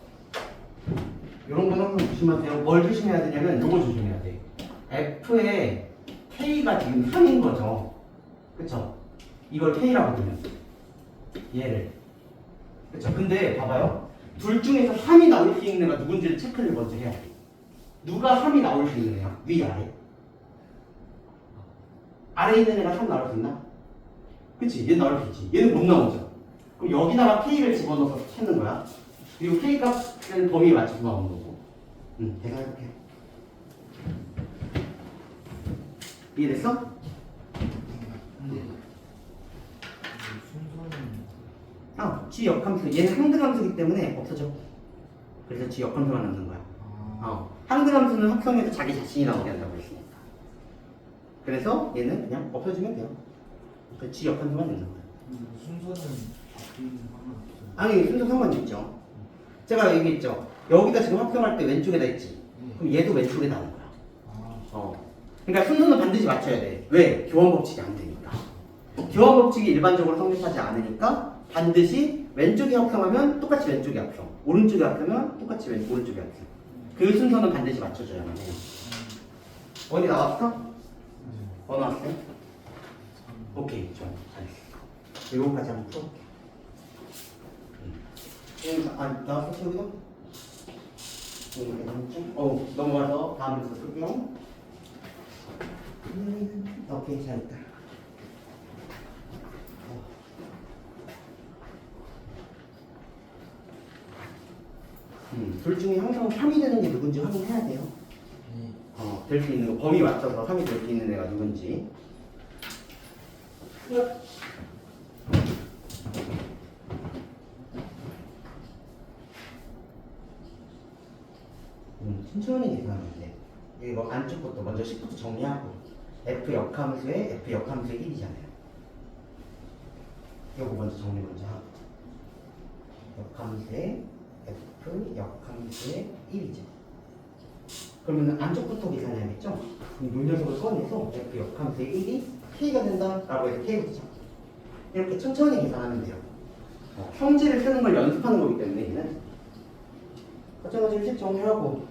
이런 거는 항상 조심하세요. 뭘 조심해야 되냐면 요거 조심해야 돼. F의 K가 지금 3인 거죠. 그쵸? 이걸 K라고 부르면 얘를. 그쵸? 근데 봐봐요. 둘 중에서 3이 나올 수 있는 애가 누군지를 체크를 먼저 해야 돼. 누가 3이 나올 수 있는 애야? 위, 아래? 아래에 있는 애가 3 나올 수 있나? 그치? 얘 나올 수 있지. 얘는 못 나오죠. 그럼 여기다가 K를 집어넣어서 찾는 거야. 그리고 K 값은 범위에 맞춰서 나오는 거고. 계산해볼게요. 이해됐어? 순서는 G 역함수. 얘는 상등함수이기 때문에 없어져. 그래서 G 역함수만 남는 거야. 상등함수는 합성해서 자기 자신이 나오게 한다고 했으니까. 그래서 얘는 그냥 없어지면 돼요. 그 G 역함수만 있는 거야. 순서는 바뀌는 상관없어요. 아니 순서 상관이 있죠. 제가 얘기했죠. 여기다 지금 합성할 때 왼쪽에다 있지. 그럼 얘도 왼쪽에다 하는 거야. 그러니까 순서는 반드시 맞춰야 돼. 왜? 교환 법칙이 안 되니까. 교환 법칙이 일반적으로 성립하지 않으니까 반드시 왼쪽에 합성하면 똑같이 왼쪽에 합성, 오른쪽에 합성하면 똑같이 오른쪽에 합성. 그 순서는 반드시 맞춰줘야만 해요. 어디 나왔어? 뭐 나왔어요? 오케이, 좋아, 잘했어. 요거까지 한번 풀어볼게. 나왔어, 여기도? 넘어가서 다음 문서 쓸게요. 오케이, 잘했다. 둘 중에 항상 3이 되는 게 누군지 확인해야 돼요. 될 수 있는 거, 범위 맞춰서 3이 될 수 있는 애가 누군지. 천천히 계산하면 돼. 이거 안쪽 것도 먼저 10부터 정리하고 F 역함수에 F 역함수의 1이잖아요. 이거 먼저 정리 먼저 하고 역함수에 F 역함수의 1이죠. 그러면 안쪽부터 계산해야겠죠? 이 녀석을 꺼내서 F 역함수의 1이 K가 된다라고 해서 K부터 잡고 이렇게 천천히 계산하면 돼요. 성질을 쓰는 걸 연습하는 거기 때문에 얘는 마찬가지로 정리하고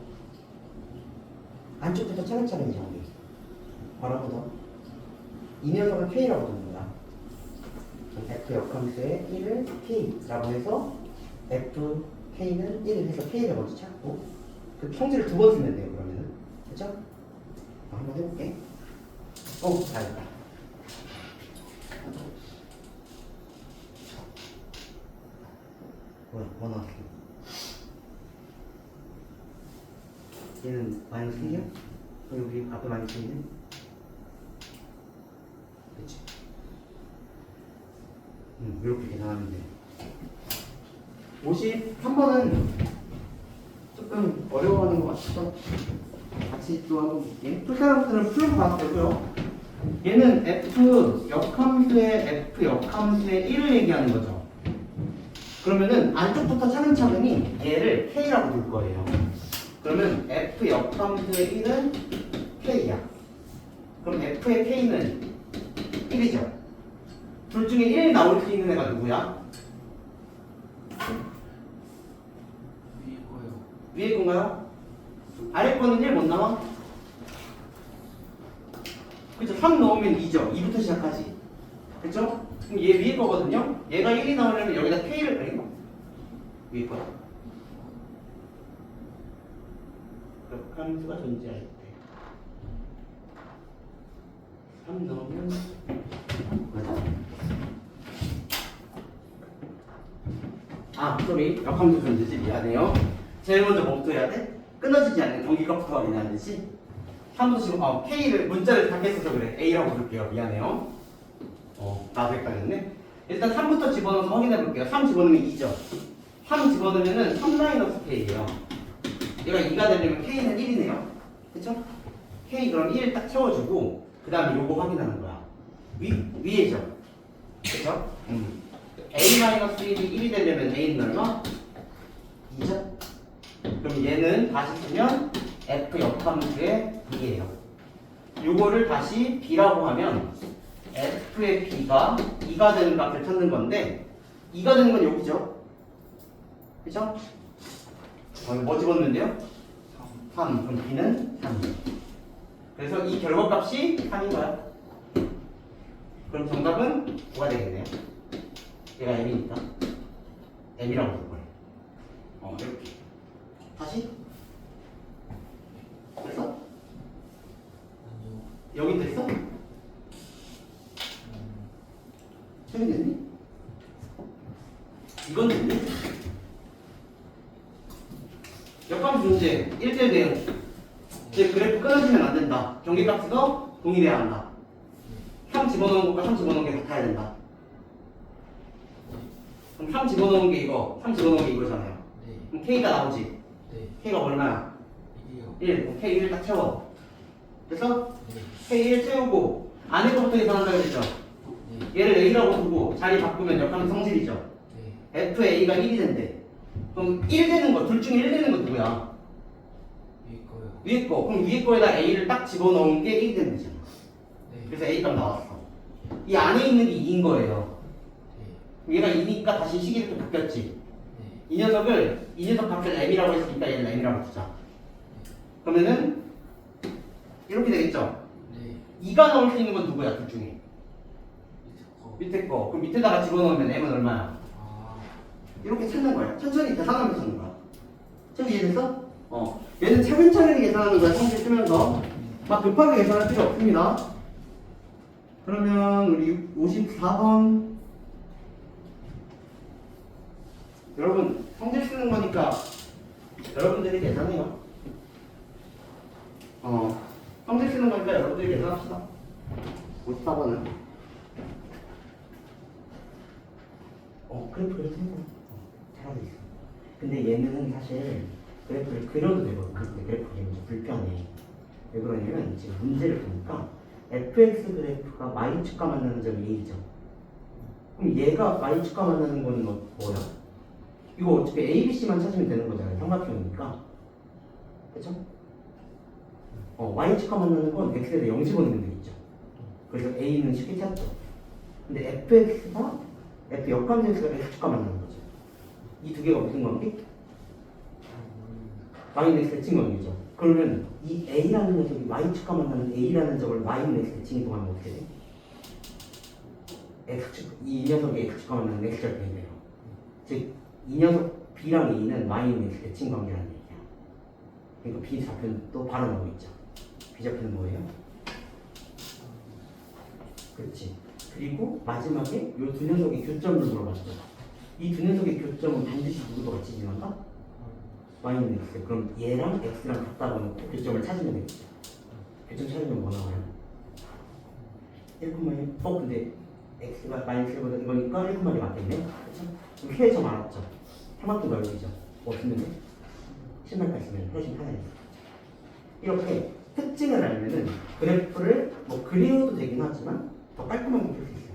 안쪽부터 차근차근 정리. 뭐라고 더? 이 녀석을 K라고 부르는 거야. F 역함수의 1을 K라고 해서 F K는 1을 해서 K를 먼저 찾고 그 성질을 두 번 쓰면 돼요. 그러면은 그쵸? 한번 해볼게. 잘했다. 뭐 나왔어? 얘는 마이너스 1이야? 그럼 여기 앞에 마이너스 1이네? 그치? 이렇게 계산하면 돼. 53번은 조금 어려워하는 것 같아서 같이 또 한번 볼게. 풀사람들은 풀고 가도 되고요. 얘는 F 역함수의 F 역함수의 1을 얘기하는 거죠. 그러면은 안쪽부터 차근차근히 얘를 K라고 둘 거예요. 그러면 F 역함수의 1은 K야. 그럼 F의 K는 1이죠. 둘 중에 1이 나올 수 있는 애가 누구야? 위에 거요. 위에 건가요? 아래 거는 1 못 나와? 그쵸? 3 넣으면 2죠. 2부터 시작하지. 그쵸? 그럼 얘 위에 거거든요? 얘가 1이 나오려면 여기다 K를 그리고 위에 거야. 역함수가 존재할 때 3 넣으면 맞아? 아, 쏘리. 역함수 존재지. 미안해요. 제일 먼저 뭐부터 해야 돼? 끊어지지 않는 경기값부터 확인해야 되지. 3부터 지금 K를 문자를 작게 써서 그래. A라고 부를게요. 미안해요. 나도 헷갈렸네. 일단 3부터 집어넣어서 확인해 볼게요. 3 집어넣으면 2죠. 3 집어넣으면 3 K예요. 얘가 2가 되려면 K는 1이네요. 그쵸? K 그럼 1 딱 채워주고 그 다음에 요거 확인하는 거야. 위에죠. 그쵸? A-1이 1이 되려면 A는 얼마? 2죠? 그럼 얘는 다시 쓰면 F 역함수의 B예요. 요거를 다시 B라고 하면 F의 B가 2가 되는 값을 찾는 건데 2가 되는 건 여기죠. 그쵸? 뭐 집었는데요? 3. 그럼 B는 3. 그래서 이 결과값이 3인 거야. 그럼 정답은 9가 되겠네요. 얘가 M이니까 M이라고 부를 거예요. 이렇게 다시 됐어? 여기 됐어? 여기 됐니? 이건 됐니? 역함수 존재 1대 대응. 제 그래프 끊어지면 안 된다. 경계값도 동일해야 한다. 3 집어넣은 것과 3 집어넣은 게 같아야 된다. 그럼 3 집어넣은 게 이거, 3 집어넣은 게 이거잖아요. 네. 그럼 K가 나오지? 네. K가 얼마야? 1이요. 1. 그럼 K 1 딱 채워. 그래서 네. K 1 채우고 안에 거부터 계산한다고 했죠? 네. 얘를 A라고 두고 자리 바꾸면 역함수 성질이죠? 네. FA가 1이 된대. 그럼 1 되는 거, 둘 중에 1 되는 거 누구야? 위에 거요. 위에 거. 그럼 위에 거에다 A를 딱 집어넣은 게 1이 되는 거잖아. 네. 그래서 A값 나왔어. 이 안에 있는 게 2인 거예요. 네. 얘가 2니까 다시 식이 또 바뀌었지. 네. 이 녀석 값을 M이라고 했으니까 얘는 M이라고 두자. 그러면은 이렇게 되겠죠? 네. 2가 나올 수 있는 건 누구야? 둘 중에. 밑에 거. 밑에 거. 그럼 밑에다가 집어넣으면 M은 얼마야? 아. 이렇게 찾는 거야. 천천히 계산하면서 찾는 거야. 지금 이해됐어? 얘는 차근차근 계산하는 거야. 성질 쓰면서. 막 급하게 계산할 필요 없습니다. 그러면 우리 54번. 여러분, 성질 쓰는 거니까 여러분들이 계산해요. 성질 쓰는 거니까 여러분들이 계산합시다. 54번은. 그래프 그래도 해봐. 잘하고 있어. 근데 얘는 사실 그래프를 그려도 되거든. 근데 그래프 그리면 좀 불편해. 왜 그러냐면 지금 문제를 보니까 fx 그래프가 y축과 만나는 점이 a죠. 그럼 얘가 y축과 만나는 건 뭐야? 이거 어차피 a, b, c만 찾으면 되는 거잖아요. 삼각형이니까. 그쵸? y축과 만나는 건 x에다 0 집어넣는 게 있죠. 그래서 a는 쉽게 찾죠. 근데 fx가 f 역함수가 x축과 만나는 거죠. 이 두 개가 무슨 관계? y는 x 대칭 관계죠. 그러면 이 a라는 녀석이 y축과 만나는 a라는 적을 y는 x 대칭이 동하면 어떻게 돼? x축, 이 녀석이 x축과 만나는 x절 되네요. 즉, 이 녀석 b랑 a는 y는 x 대칭 관계라는 얘기야. 그러니까 b 좌표는 또 바로 나오고 있죠. b 좌표는 뭐예요? 그렇지. 그리고 마지막에 이 두 녀석의 교점을 물어봤죠. 이 두 녀석의 교점은 반드시 누구도 같이 지나가? y는 x. 그럼 얘랑 x랑 같다고 놓고 교점을 찾으면 되겠죠. 교점 찾으면 뭐 나와요? 1,1. 근데 x가 마이너스 1보다 이거니까 1,1이 맞겠네. 그렇죠? 그럼 해점 알았죠? 삼각형 넓이죠. 뭐 없는데? 신발가 있으면 훨씬 편해요. 이렇게 특징을 알면은 그래프를 뭐 그려도 되긴 하지만 더 깔끔하게 풀 수 있어요.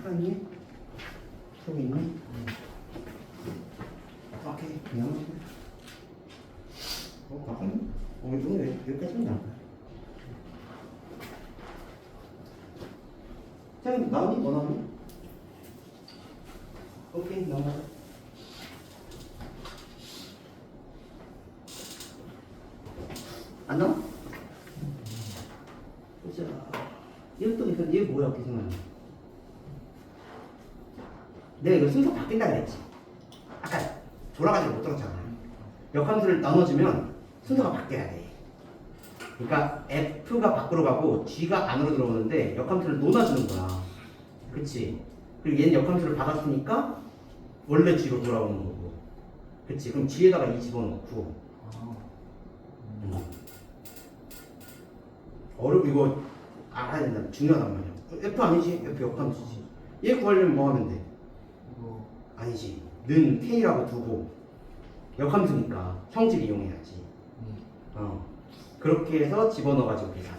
풀었니? 풀고 있니? 오케이, 그냥 나가니? 오늘 여기까지는 나가. 쌤, 나오니? 뭐 나오니? 오케이 넘어가. 안 나와? 보자. 이것도 얘 뭐야 기승아? 내가 이거 순서 바뀐다 그랬지. 아까 돌아가지고 못 들었잖아. 역함수를 나눠주면 순서가 바뀌어야 돼. 그러니까 F가 밖으로 가고 G가 안으로 들어오는데 역함수를 놓아주는 거야. 그치? 그리고 얘는 역함수를 받았으니까 원래 G로 돌아오는 거고. 그치? 그럼 G에다가 2 집어넣고. 이거 알아야 된다. 중요하단 말이야. F 아니지? F 역함수지. 얘 구하려면 뭐 하면 돼? 이거 아니지. 는 K라고 두고 역함수니까 형질 이용해야지. 그렇게 해서 집어넣어가지고 계산.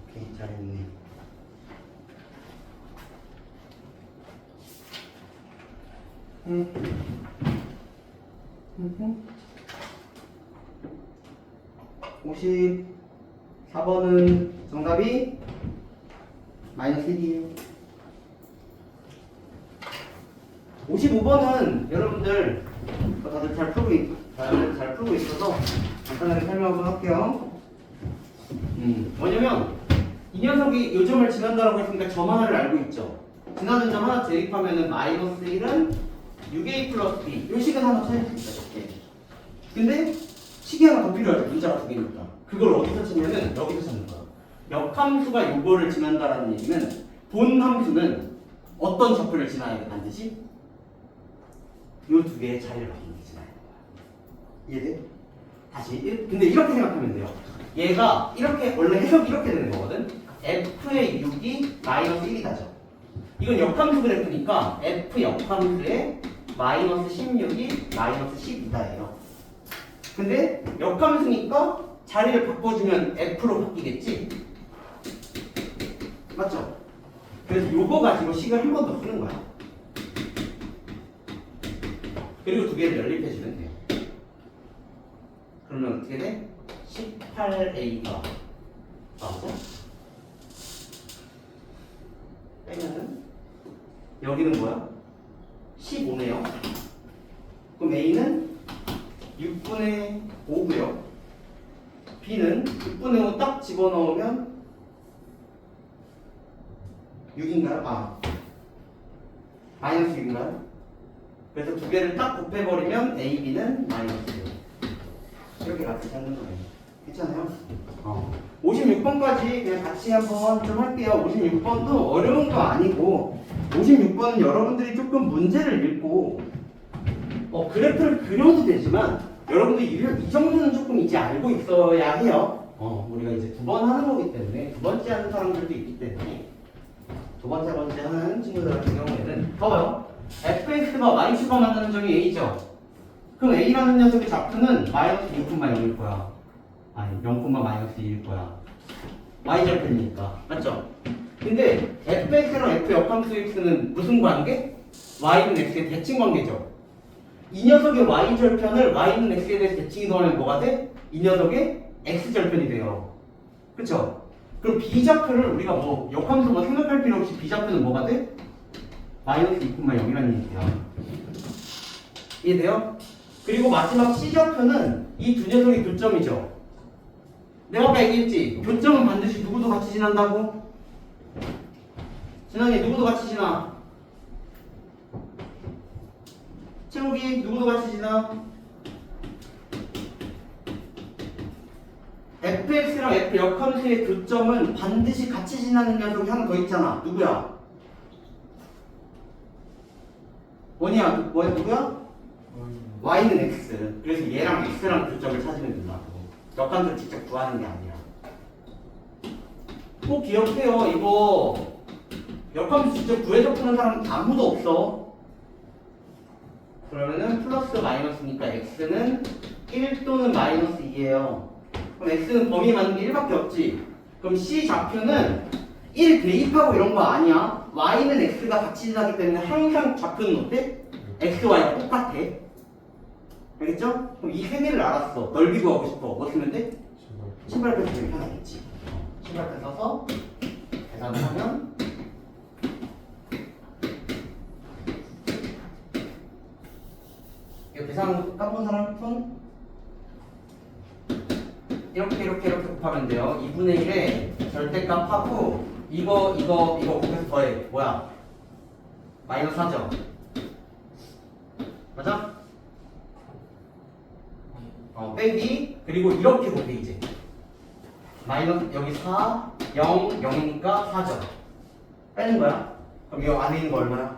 오케이, 잘했네. 응. 54번은 정답이 마이너스 1이에요. 55번은 여러분들 다들 잘 풀고 있어서 간단하게 설명 한번 할게요. 뭐냐면 이 녀석이 요점을 지난다라고 했으니까 점 하나를 알고 있죠. 지나는 점 하나 대입하면은 마이너스 1은 6a 플러스 b. 요 식은 하나 찾을 수 있다. 이렇게. 근데 식이 하나 더 필요하죠. 문자가 두 개니까. 그걸 어디서 찾냐면 여기서 찾는 거야. 역함수가 요거를 지난다라는 얘기는 본 함수는 어떤 좌표를 지나야 돼 반드시? 요 두 개의 자리를 바꾸는 게 지나야 돼요. 이해돼? 다시 근데 이렇게 생각하면 돼요. 얘가 이렇게 원래 해석이 이렇게 되는 거거든. f의 6이 마이너스 1이다죠. 이건 역함수 그래프니까 f 역함수의 마이너스 16이 마이너스 12다예요. 근데 역함수니까 자리를 바꿔주면 f로 바뀌겠지? 맞죠? 그래서 요거 가지고 식을 한 번 더 쓰는 거야. 그리고 두 개를 연립해주면 돼요. 그러면 어떻게 돼? 18a가 나오죠? 빼면은 여기는 뭐야? 15네요. 그럼 a는 6분의 5고요. b는 6분의 5 딱 집어넣으면 6인가요? 마이너스 6인가요? 그래서 두 개를 딱 곱해버리면 a, b는 마이너스 6. 이렇게 같이 찾는 거예요. 괜찮아요? 56번까지 그냥 같이 한번 좀 할게요. 56번도 어려운 거 아니고 56번은 여러분들이 조금 문제를 읽고 그래프를 그려도 되지만 여러분들이 이 정도는 조금 이제 알고 있어야 해요. 우리가 이제 두 번 하는 거기 때문에 두 번째 하는 사람들도 있기 때문에 두 번째 하는 친구들 같은 경우에는 봐봐요. fx가 y축과 만나는 점이 a죠. 그럼 a라는 녀석의 좌표는 마이너스 6,0일 거야. 아니 0,-1일 거야. y절편이니까 맞죠? 근데 fx랑 f 역함수 x는 무슨 관계? y는 x의 대칭 관계죠. 이 녀석의 y절편을 y는 x에 대해서 대칭이 더하면 뭐가 돼? 이 녀석의 x절편이 돼요. 그쵸? 그럼 b좌표를 우리가 뭐 역함수 뭐 생각할 필요 없이 b좌표는 뭐가 돼? 마이너스 2,0이라는 얘기야. 이해돼요? 그리고 마지막 c좌표는 이 두 녀석의 교점이죠. 내가 아까 얘기했지? 교점은 반드시 누구도 같이 지난다고? 지난해 누구도 같이 지나? 채욱이 누구도 같이 지나? fx랑 f 역함수의 교점은 반드시 같이 지나는 녀석이 하나 더 있잖아. 누구야? 뭐냐? 누구야? y는 x. 그래서 얘랑 x랑 교점을 찾으면 된다고. 역함수를 직접 구하는 게 아니라. 꼭 기억해요. 이거 역함수 직접 구해서 푸는 사람은 아무도 없어. 그러면은 플러스 마이너스니까 x는 1 또는 마이너스 2예요. 그럼 x는 범위 맞는 게 1밖에 없지. 그럼 c 좌표는 1 대입하고 이런 거 아니야. y는 x가 같이 지나기 때문에 항상 좌표는 어때? x, y가 똑같아. 알겠죠? 그럼 이 세 개를 알았어. 넓이 구하고 싶어. 뭐 쓰면 돼? 신발표 쓰면 편하겠지. 신발표 써서 계산을 하면 계산 까본 사람 손? 이렇게 곱하면 돼요. 2분의 1에 절대값 하고 이거 곱해서 더해. 뭐야? 마이너스 4죠? 맞아? 빼기 그리고 이렇게 곱해 이제 마이너스 여기 4, 0, 0이니까 4죠? 빼는 거야? 그럼 이 안에 있는 거 얼마야?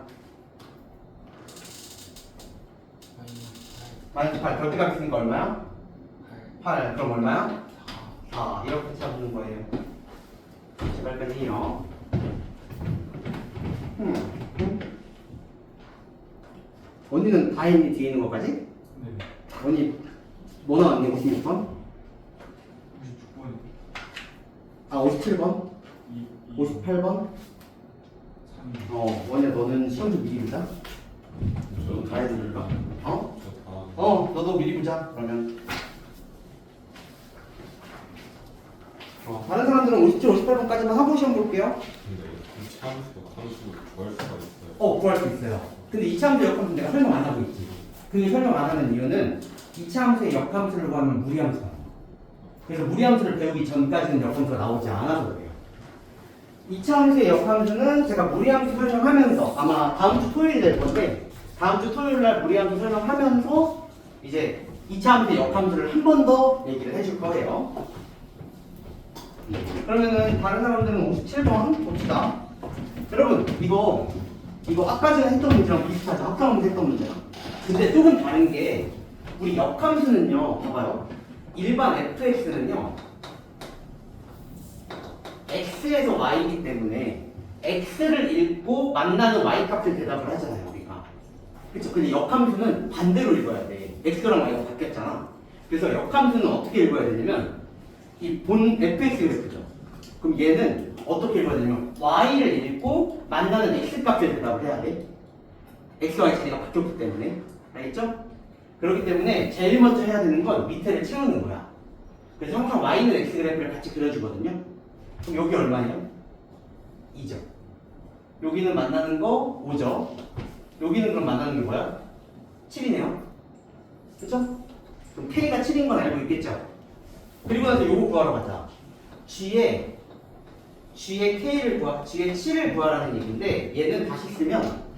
마이너스 8 절대값 있으니까 얼마야? 8 그럼 얼마야? 4 이렇게 잡는 거예요. 제발 빼세요. 언니는 다 했니? 뒤에 있는 것까지? 네. 언니 뭐 나왔니? 56번? 96번. 아 57번? 58번? 3. 원이야 너는 시험 좀 미리 보자. 너도 다 해줄까? 어? 저 다. 너도 미리 보자 그러면. 다른 사람들은 57, 58번까지만 하고 시험 볼게요. 근데 이 차함수가 함수 구할 수가 있어요. 구할 수 있어요. 근데 이차함수 역함수 내가 설명 안 하고 있지. 그 설명 안 하는 이유는 이차함수의 역함수를 구하면 무리함수가 나와. 그래서 무리함수를 배우기 전까지는 역함수가 나오지 않아서 그래요. 이차함수의 역함수는 제가 무리함수 설명하면서 아마 다음 주 토요일 될 건데 다음 주 토요일 날 무리함수 설명하면서 이제 이차함수의 역함수를 한 번 더 얘기를 해줄 거예요. 그러면은 다른 사람들은 57번 봅시다. 여러분 이거 아까 전에 했던 문제랑 비슷하죠? 합성하면서 했던 문제랑. 근데 조금 다른 게 우리 역함수는요. 봐봐요. 일반 fx는요. x에서 y이기 때문에 x를 읽고 만나는 y값을 대답을 하잖아요. 우리가. 그쵸? 근데 역함수는 반대로 읽어야 돼. x랑 y가 바뀌었잖아. 그래서 역함수는 어떻게 읽어야 되냐면 이 본 fx 그래프죠. 그럼 얘는 어떻게 읽어야 되냐면 y를 읽고 만나는 x값을 대답을 해야 돼. x와 y가 바뀌었기 때문에. 알겠죠? 그렇기 때문에 제일 먼저 해야 되는 건 밑에를 채우는 거야. 그래서 항상 y는 x 그래프를 같이 그려주거든요. 그럼 여기 얼마예요? 2죠. 여기는 만나는 거 5죠. 여기는 그럼 만나는 게 뭐야? 7이네요. 그쵸? 그럼 k가 7인 건 알고 있겠죠? 그리고 나서 요거 구하러 가자. g에 k를 g에 7을 구하라는 얘기인데 얘는 다시 쓰면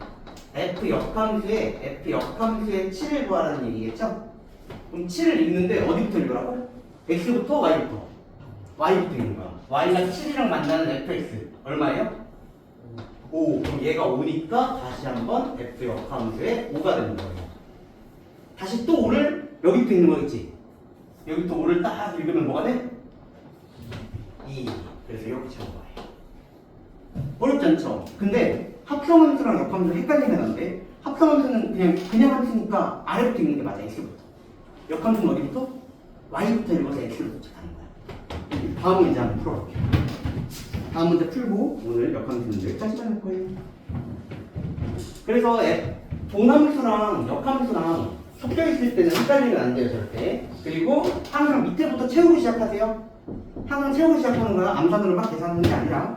f 역함수에 7을 구하라는 얘기겠죠? 그럼 7을 읽는데 어디부터 읽으라고? x부터 y부터 읽는 거야. y가 7이랑 만나는 fx 얼마예요? 5. 그럼 얘가 5니까 다시 한번 f 역함수에 5가 되는 거예요. 다시 또 5를 여기부터 읽는 거겠지? 여기부터 5를 딱 읽으면 뭐가 돼? 2. 그래서 이렇게 채운 거예요. 어렵지 않죠? 근데 합성함수랑 역함수 헷갈리면 안 돼. 합성함수는 그냥 함수니까 아래부터 읽는 게 맞아. x부터. 역함수는 어디부터? y부터 읽어서 x를 도착하는 거야. 다음은 이제 한번 풀어볼게요. 다음 문제 풀고 오늘 역함수는 여기까지 할 거예요. 그래서 본함수랑 역함수랑 섞여 있을 때는 헷갈리면 안 돼요, 절대. 그리고 항상 밑에부터 채우고 시작하세요. 항상 채우고 시작하는 거야. 암산으로 막 계산하는 게 아니라.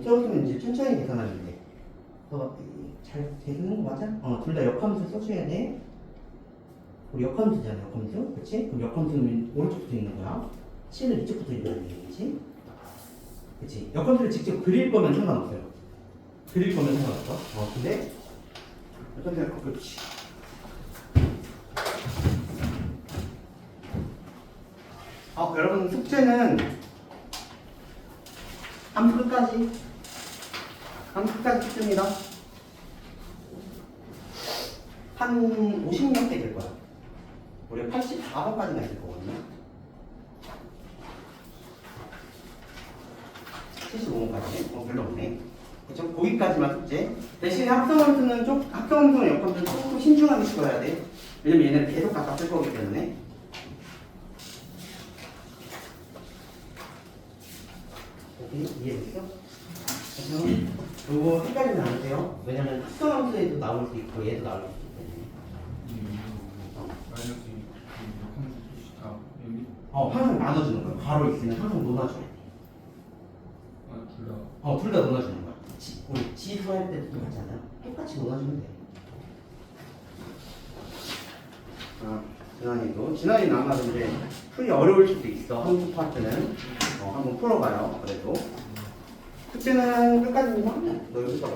저기는 이제 천천히 계산하면 돼. 잘 되는 거 맞아? 둘 다 역함수 써줘야 돼. 우리 역함수잖아, 역함수. 그치? 그럼 역함수는 오른쪽부터 읽는 거야. 7을 이쪽부터 읽는 얘기지. 그치? 역함수를 직접 그릴 거면 상관없어요. 그릴 거면 상관없어. 근데 역함수는 그렇지. 여러분 숙제는 함수 끝까지 찍습니다. 한 50몇 개 될 거야. 우리 84번까지나 있을 거거든요. 75번까지. 별로 없네. 그쵸? 거기까지만 숙제. 대신에 합성함수는 합성함수는 역함수는 조금 신중하게 찍어야 돼. 왜냐면 얘는 계속 갖다 쓸 거기 때문에. 이해됐어? 그래서 이거 헷갈리면 안 돼요. 왜냐면 합성함수에도 나올 수 있고 얘도 나올 수 있기 때문에. 마이너스 역함수 수식 다 여기. 항상 나눠주는 거야. 가로 있으면 항상 놓아줘야 돼. 둘 다. 둘 다 놓아주는 거야. 우리 지수할 때도 하잖아. 똑같이 놓아주면 돼. 진환이는 아마 근데 풀이 어려울 수도 있어. 한국 파트는 한번 풀어봐요. 그래도 숙제는 끝까지입니다. 너 여기서